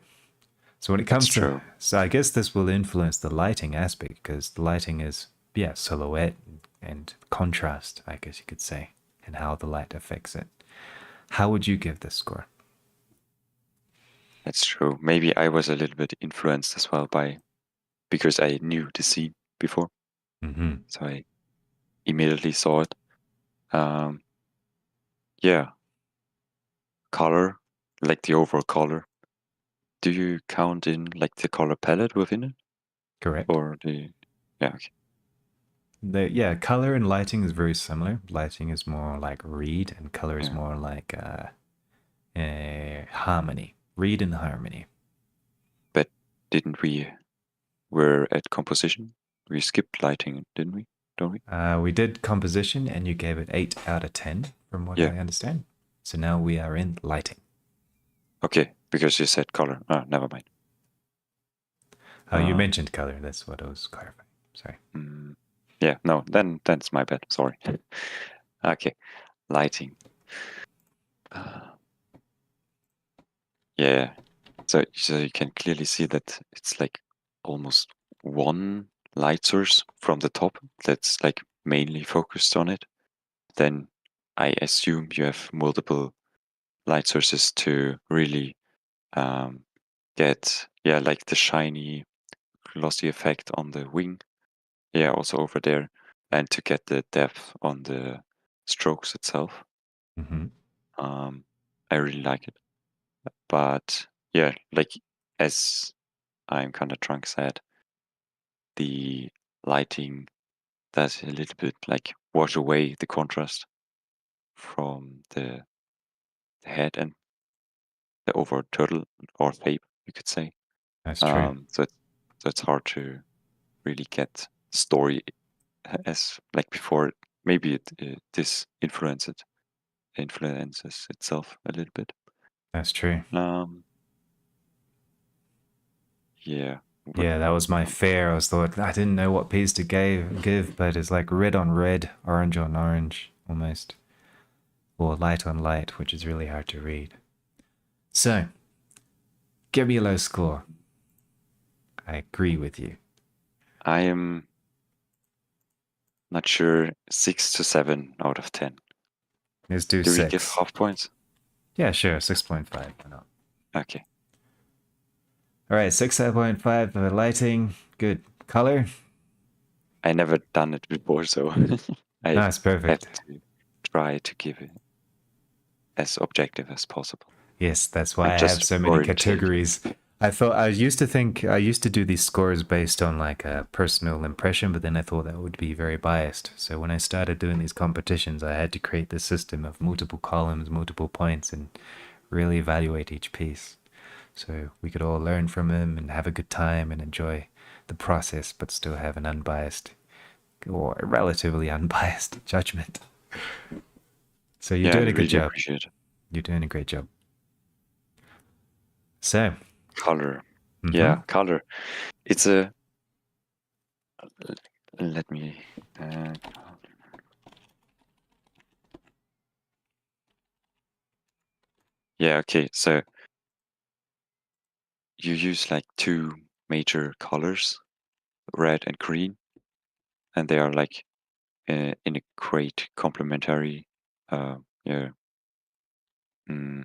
So when it That's comes to, true. so I guess this will influence the lighting aspect because the lighting is, silhouette and contrast, I guess you could say, and how the light affects it. How would you give this score? That's true. Maybe I was a little bit influenced as well because I knew the scene before, so I immediately saw it. Yeah, color, like the overall color. Do you count in like the color palette within it, Correct. or the? Yeah, okay. Color and lighting is very similar. Lighting is more like read, and color is Yeah. more like harmony. Read and harmony. But didn't we? We're at composition. We skipped lighting, didn't we? Don't we? We did composition, and you gave it 8 out of 10, from what Yeah. I understand. So now we are in lighting. Okay, because you said color. Never mind. You mentioned color. That's what I was clarifying. Sorry. Yeah, no, then that's my bad. Sorry. Okay, lighting. Yeah, so you can clearly see that it's like almost one light source from the top that's like mainly focused on it. Then I assume you have multiple light sources to really get like the shiny glossy effect on the wing. Yeah, also over there and to get the depth on the strokes itself. Mm-hmm. I really like it. But yeah, like as I'm kind of drunk said, the lighting does a little bit like wash away the contrast from the head and the overall turtle or shape, you could say. That's true. So it's hard to really get story as like before. Maybe this influences itself a little bit. That's true. Yeah. Yeah, that was my fear. I was thought I didn't know what piece to give, but it's like red on red, orange on orange, almost, or light on light, which is really hard to read. So, give me a low score. I agree with you. I am not sure. 6 to 7 out of 10. Let's do Do we give 6. half points? Yeah, sure, 6.5. Why not? Okay. All right, 6.5 for lighting. Good. Color? I never done it before, so I Nice, have perfect. to try to give it as objective as possible. Yes, that's why I'm I have just so many orientated. categories. I used to think I used to do these scores based on like a personal impression, but then I thought that would be very biased. So when I started doing these competitions, I had to create this system of multiple columns, multiple points, and really evaluate each piece. So we could all learn from them and have a good time and enjoy the process, but still have an unbiased or a relatively unbiased judgment. So you're Yeah, I doing a good really job. appreciate it. You're doing a great job. So, Color. mm-hmm. Yeah, color. It's a. Let me. Uh, yeah, okay. So you use like two major colors, red and green, and they are like in a great complementary yeah, mm,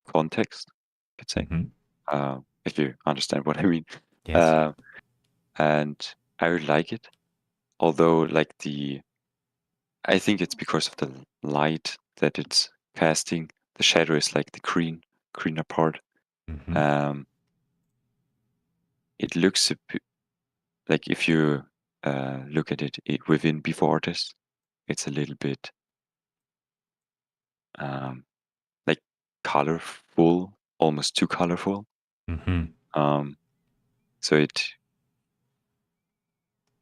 context, I could say, Mm-hmm. if you understand what I mean. Yes. Uh, and I really like it. Although, like I think it's because of the light that it's casting. The shadow is like the greener part. Mm-hmm. Um, it looks like if you look at it within Bforartists, it's a little bit um, like colorful, almost too colorful. Mm-hmm. Um, so it,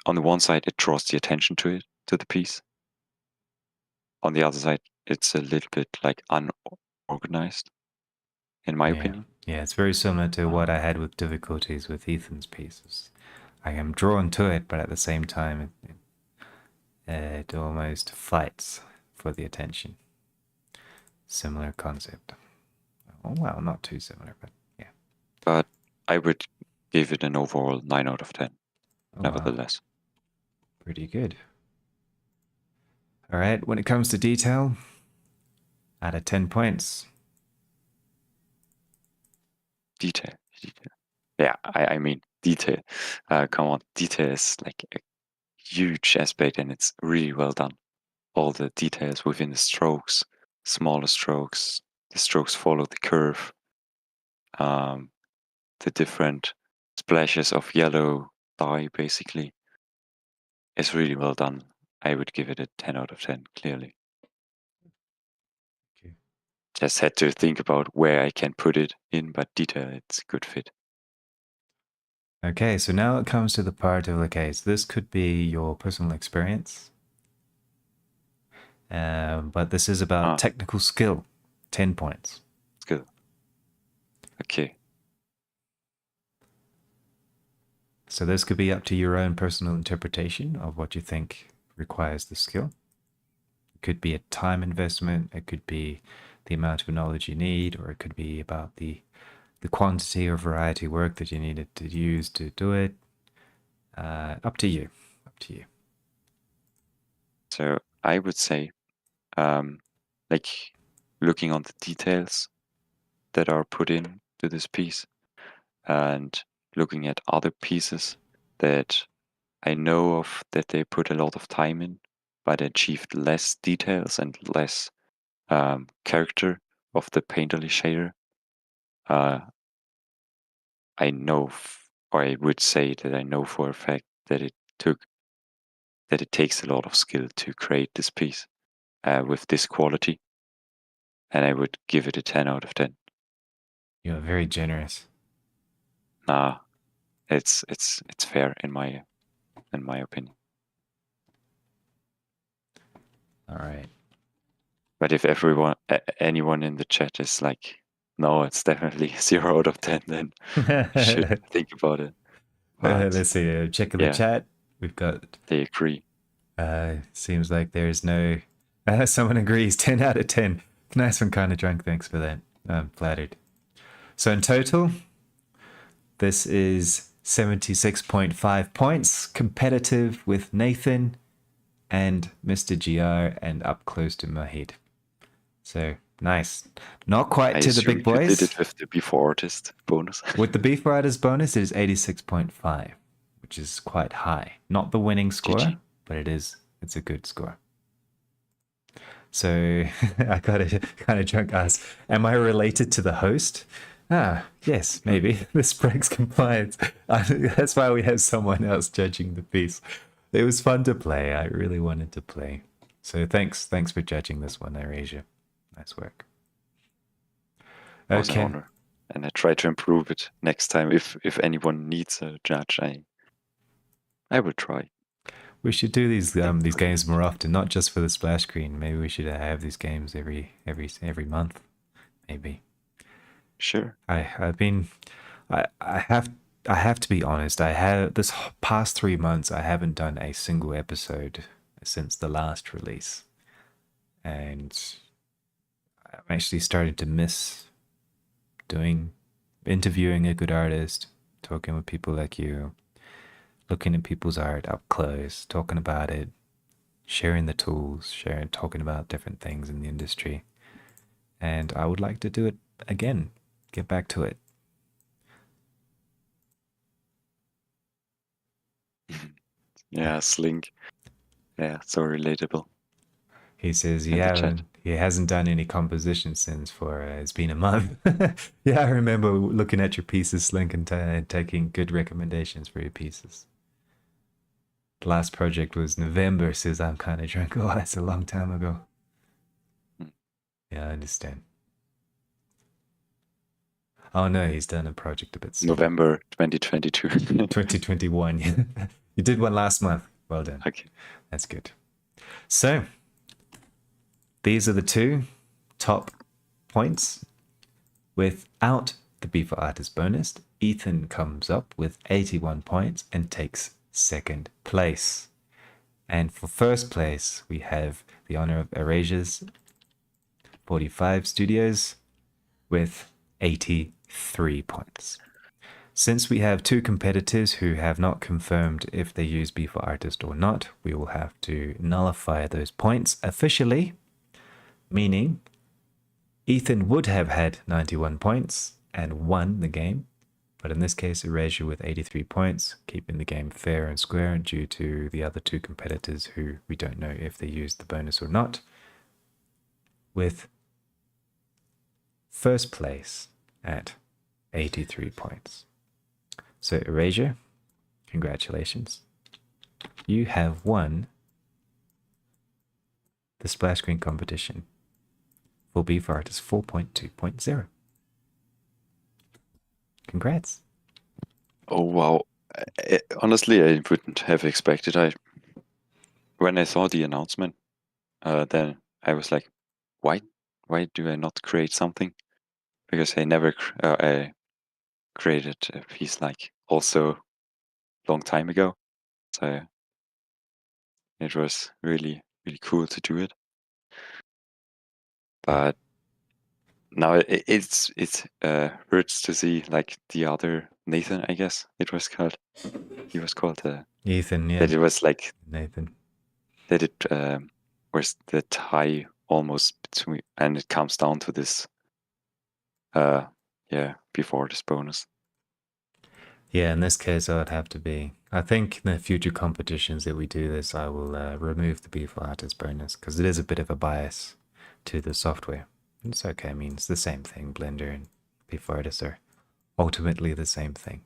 on the one side, it draws the attention to the piece. On the other side, it's a little bit like unorganized, in my Yeah. opinion. Yeah, it's very similar to what I had with difficulties with Ethan's pieces. I am drawn to it, but at the same time, it almost fights for the attention. Similar concept. Oh, well, not too similar, but yeah. But I would give it an overall 9 out of 10, Oh, wow. nevertheless. Pretty good. All right, when it comes to detail, out of 10 points. Detail. Yeah, I mean, detail. Come on, detail is like a huge aspect and it's really well done. All the details within the strokes, smaller strokes, the strokes follow the curve, um, the different splashes of yellow dye basically. It's really well done. I would give it a 10 out of 10, clearly. Okay. Just had to think about where I can put it in, but detail, it's a good fit. Okay, so now it comes to the part of, okay, so this could be your personal experience, but this is about Ah, technical skill, 10 points. it's good. Okay. So this could be up to your own personal interpretation of what you think requires the skill. It could be a time investment, it could be the amount of knowledge you need, or it could be about the quantity or variety of work that you needed to use to do it. Up to you. Up to you. So I would say, um, like looking on the details that are put in to this piece and looking at other pieces that I know of that they put a lot of time in, but achieved less details and less character of the painterly shader. I know, or I would say that I know for a fact that it takes a lot of skill to create this piece with this quality, and I would give it a 10 out of 10. You're very generous. Nah, it's fair in my opinion. All right. But if anyone in the chat is like, no, it's definitely 0 out of 10, then you should think about it. But Let's see. Check the yeah, chat. We've got. they agree. Seems like there's no. Someone agrees. 10 out of 10. Nice one, kind of drunk. Thanks for that. I'm flattered. So in total, this is 76.5 points, competitive with Nathan and Mr. GR, and up close to Mahid. So nice. Not quite I to the assume big you boys. did it with the Bforartists bonus. With the Bforartists bonus, it is 86.5, which is quite high. Not the winning score, GG. but it's a good score. So I got a kind of drunk ask, am I related to the host? Yes, maybe. This breaks compliance. That's why we have someone else judging the piece. It was fun to play. I really wanted to play. So thanks for judging this one, Asia. Nice work. It was an Okay. honor. And I try to improve it next time. If anyone needs a judge, I will try. We should do these games more often, not just for the splash screen. Maybe we should have these games every month. Maybe. Sure. I have to be honest. I have this past 3 months. I haven't done a single episode since the last release, and I'm actually starting to miss interviewing a good artist, talking with people like you, looking at people's art up close, talking about it, sharing the tools, talking about different things in the industry. And I would like to do it again, get back to it. Yeah, Slink. Yeah, so relatable. He says In the chat. he hasn't done any composition since it's been a month. Yeah, I remember looking at your pieces, Slink, and taking good recommendations for your pieces. The last project was November, says I'm kind of drunk. Oh, that's a long time ago. Yeah, I understand. Oh no, he's done a project a bit soon. November 2022. 2021. You did one last month. Well done. Okay. That's good. So, these are the two top points. Without the Bforartists bonus, Ethan comes up with 81 points and takes second place. And for first place, we have the honor of Erasures 45 Studios with 83 points. Since we have two competitors who have not confirmed if they use Bforartist or not, we will have to nullify those points officially, meaning Ethan would have had 91 points and won the game, but in this case, Erasure with 83 points, keeping the game fair and square due to the other two competitors who we don't know if they used the bonus or not, with first place at 83 points. So Erasure, congratulations. You have won the Splashscreen competition for Bforartists 4.2.0. Congrats. Oh, wow. Honestly, I wouldn't have expected. When I saw the announcement, then I was like, why do I not create something? Because I never I created a piece like also long time ago. So it was really, really cool to do it. But now it hurts to see like the other Nathan, I guess it was called. He was called Ethan, yeah. that it was like Nathan. that it was the tie almost between, and it comes down to this Bforartists bonus. Yeah, in this case, I would have to be I think in the future competitions that we do this, I will remove the Bforartists bonus because it is a bit of a bias to the software. It's okay. I mean, it's the same thing. Blender and Bforartists are ultimately the same thing.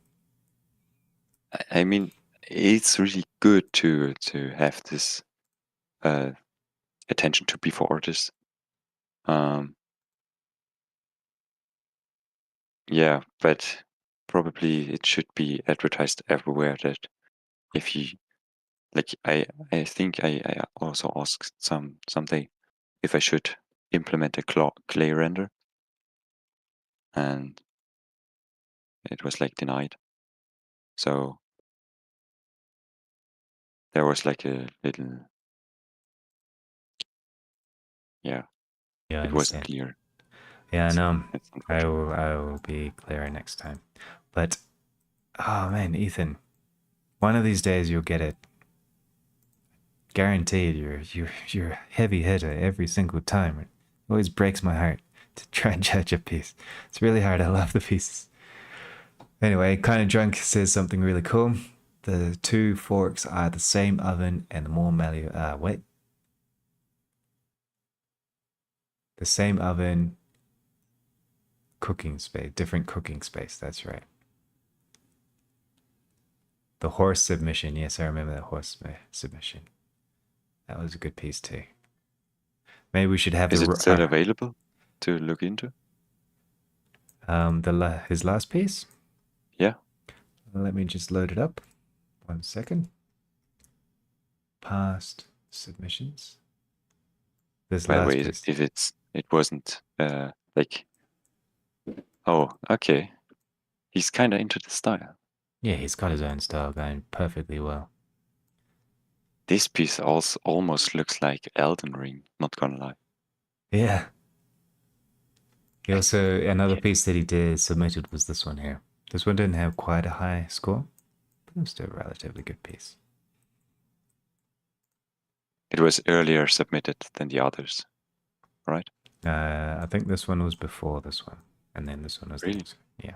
I mean, it's really good to have this attention to before artists. Yeah, but probably it should be advertised everywhere that if you like, I think I also asked someday if I should implement a clay render, and it was like denied. So there was like a little, yeah, Yeah, I it wasn't understand. clear. Yeah, no, It's I unfortunate. will. I will be clearer next time. But oh man, Ethan, one of these days you'll get it. Guaranteed. You're a heavy hitter every single time. It always breaks my heart to try and judge a piece. It's really hard. I love the pieces. Anyway, kind of drunk says something really cool. The two forks are the same oven, and the more malleable. Wait, the same oven, cooking space, different cooking space. That's right. The horse submission. Yes, I remember the horse submission. That was a good piece too. Maybe we should have Is it the still available to look into? his last piece. Yeah. Let me just load it up. 1 second. Past submissions. This By the last way, piece. if it wasn't like, oh, okay, he's kind of into the style. Yeah, he's got his own style going perfectly well. This piece also almost looks like Elden Ring, not gonna lie. Yeah. He Like, also another yeah, piece that he did submitted was this one here. This one didn't have quite a high score, but it was still a relatively good piece. it was earlier submitted than the others, right? I think this one was before this one, and then this one was the Really, next one. Yeah.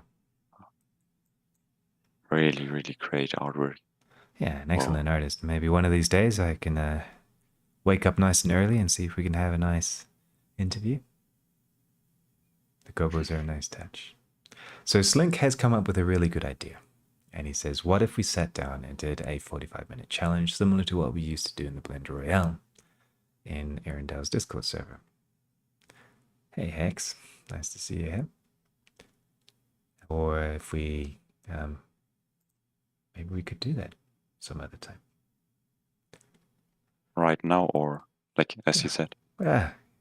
really, really great artwork. Yeah, an Whoa. excellent artist. Maybe one of these days I can wake up nice and early and see if we can have a nice interview. The gobos are a nice touch. So Slink has come up with a really good idea. And he says, what if we sat down and did a 45-minute challenge similar to what we used to do in the Blender Royale in Arendale's Discord server? Hey, Hex. Nice to see you here. Or if we, maybe we could do that some other time. Right now, or like as you said.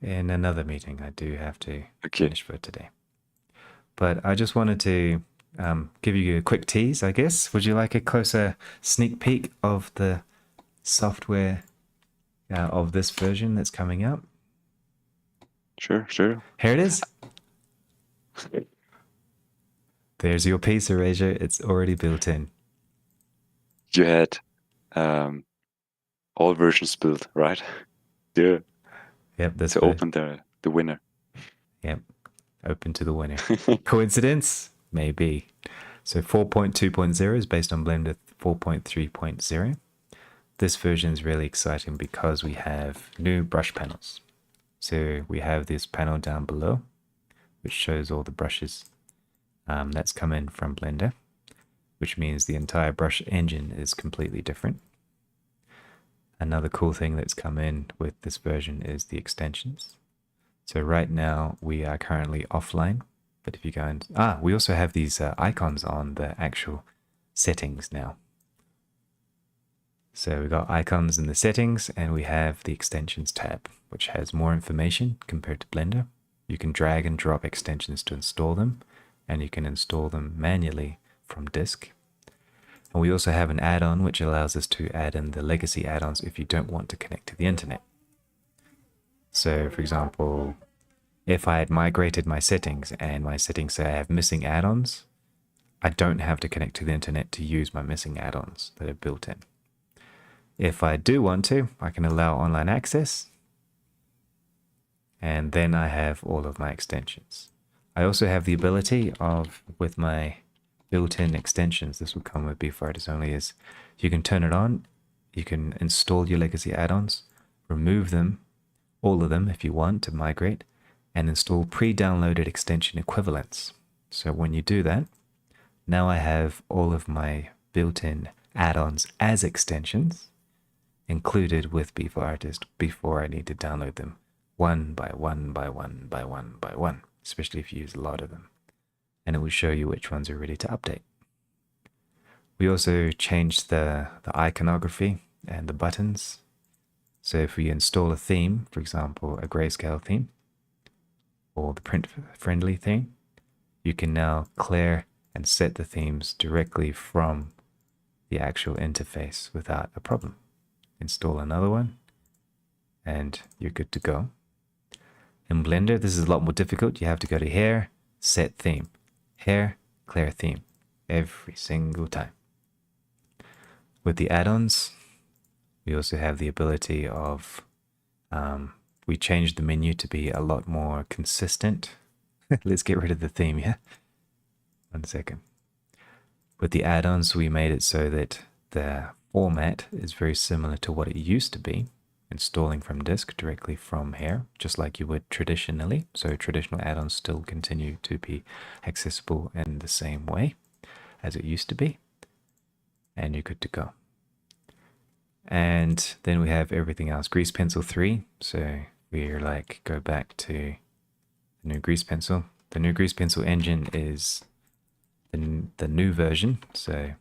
In another meeting, I do have to Okay, finish for today. But I just wanted to give you a quick tease, I guess. Would you like a closer sneak peek of the software of this version that's coming out? sure, sure. Here it is. There's your piece, Erasure. It's already built in. You had all versions built, right? Yeah. Yep, this To open the winner. Yep, open to the winner. Coincidence? Maybe. So 4.2.0 is based on Blender 4.3.0. This version is really exciting because we have new brush panels. So we have this panel down below, which shows all the brushes that's come in from Blender, which means the entire brush engine is completely different. Another cool thing that's come in with this version is the extensions. So right now we are currently offline, but if you go and we also have these icons on the actual settings now. So we've got icons in the settings, and we have the extensions tab, which has more information compared to Blender. You can drag and drop extensions to install them, and you can install them manually from disk. And we also have an add-on which allows us to add in the legacy add-ons if you don't want to connect to the internet. So for example, if I had migrated my settings and my settings say I have missing add-ons, I don't have to connect to the internet to use my missing add-ons that are built in. If I do want to, I can allow online access, and then I have all of my extensions. I also have the ability of, with my built-in extensions. This will come with Bforartists only. Is you can turn it on, you can install your legacy add-ons, remove them, all of them if you want to migrate, and install pre-downloaded extension equivalents. So when you do that, now I have all of my built-in add-ons as extensions included with Bforartist before I need to download them one by one by one by one by one, especially if you use a lot of them. And it will show you which ones are ready to update. We also changed the iconography and the buttons. So if we install a theme, for example, a grayscale theme or the print-friendly theme, you can now clear and set the themes directly from the actual interface without a problem. Install another one and you're good to go. In Blender, this is a lot more difficult. You have to go to Here, Set Theme, Here, Clear Theme, every single time. With the add-ons, we also have the ability of, we changed the menu to be a lot more consistent. Let's get rid of the theme here. 1 second. With the add-ons, we made it so that the format is very similar to what it used to be, installing from disk directly from here, just like you would traditionally. So traditional add-ons still continue to be accessible in the same way as it used to be. And you're good to go. And then we have everything else. Grease Pencil 3. So we're like, go back to the new Grease Pencil. The new Grease Pencil engine is the new version. So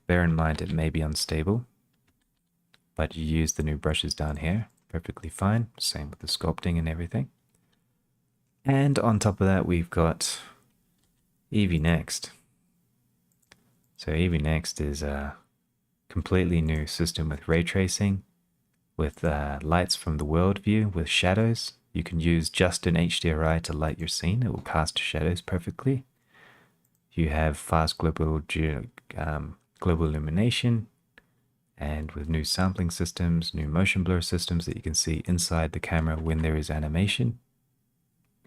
bear in mind it may be unstable, but you use the new brushes down here, perfectly fine. Same with the sculpting and everything. And on top of that, we've got Eevee Next. So Eevee Next is a completely new system with ray tracing, with lights from the world view, with shadows. You can use just an HDRI to light your scene. It will cast shadows perfectly. You have fast global illumination, and with new sampling systems, new motion blur systems that you can see inside the camera when there is animation.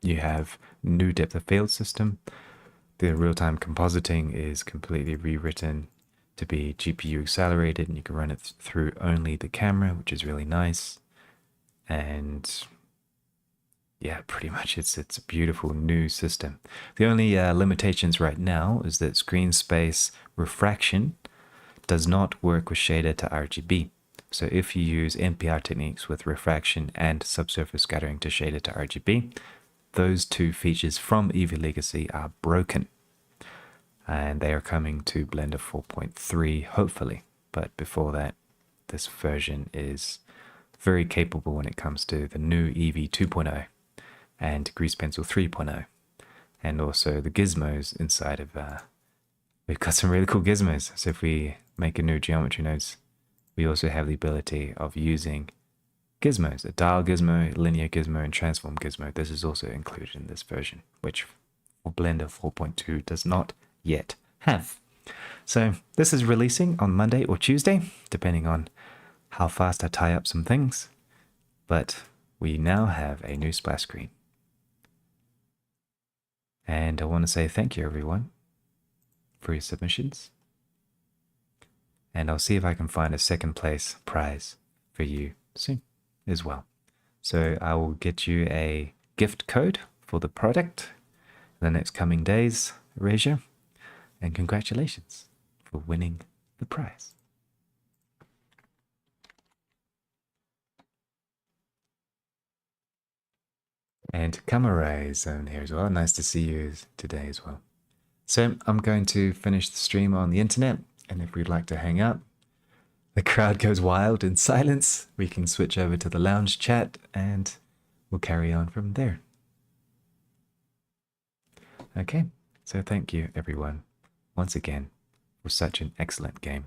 You have new depth of field system. The real-time compositing is completely rewritten to be GPU accelerated, and you can run it through only the camera, which is really nice. And yeah, pretty much it's a beautiful new system. The only limitations right now is that screen space refraction does not work with shader to RGB. So if you use NPR techniques with refraction and subsurface scattering to shader to RGB, those two features from Eevee Legacy are broken. And they are coming to Blender 4.3, hopefully. But before that, this version is very capable when it comes to the new Eevee 2.0 and Grease Pencil 3.0. And also the gizmos inside of, we've got some really cool gizmos. So if we make a new geometry nodes, we also have the ability of using gizmos, a dial gizmo, linear gizmo, and transform gizmo. This is also included in this version, which for Blender 4.2 does not yet have. So this is releasing on Monday or Tuesday, depending on how fast I tie up some things. But we now have a new splash screen. And I want to say thank you, everyone, for your submissions. And I'll see if I can find a second place prize for you soon as well. So I will get you a gift code for the product in the next coming days, Erasure. And congratulations for winning the prize. And Kamarai is on here as well. Nice to see you today as well. So I'm going to finish the stream on the internet. And if we'd like to hang out, the crowd goes wild in silence. We can switch over to the lounge chat and we'll carry on from there. Okay, so thank you everyone once again for such an excellent game.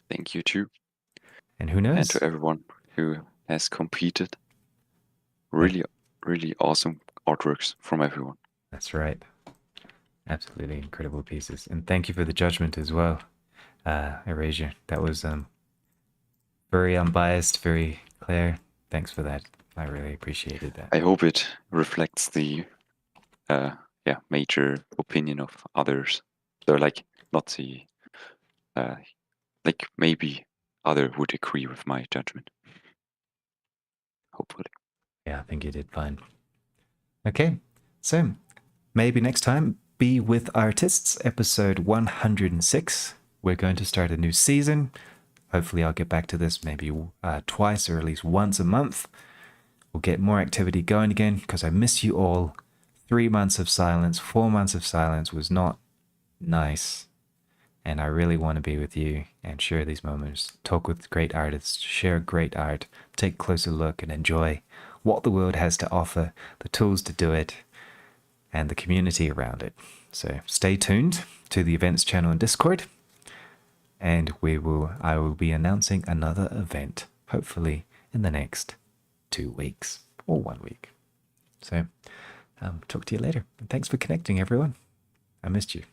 Thank you too. And who knows? And to everyone who has competed. Really, really awesome artworks from everyone. That's right. Absolutely incredible pieces. And thank you for the judgment as well, Erasure. That was very unbiased, very clear. Thanks for that. I really appreciated that. I hope it reflects the major opinion of others. So like not the like maybe other would agree with my judgment. Hopefully. Yeah, I think you did fine. Okay, so maybe next time, Be With Artists, episode 106. We're going to start a new season. Hopefully, I'll get back to this maybe twice or at least once a month. We'll get more activity going again because I miss you all. 3 months of silence, 4 months of silence was not nice. And I really want to be with you and share these moments, talk with great artists, share great art, take a closer look and enjoy what the world has to offer, the tools to do it, and the community around it. So stay tuned to the events channel in Discord, and I will be announcing another event, hopefully in the next 2 weeks or 1 week. So talk to you later. And thanks for connecting, everyone. I missed you.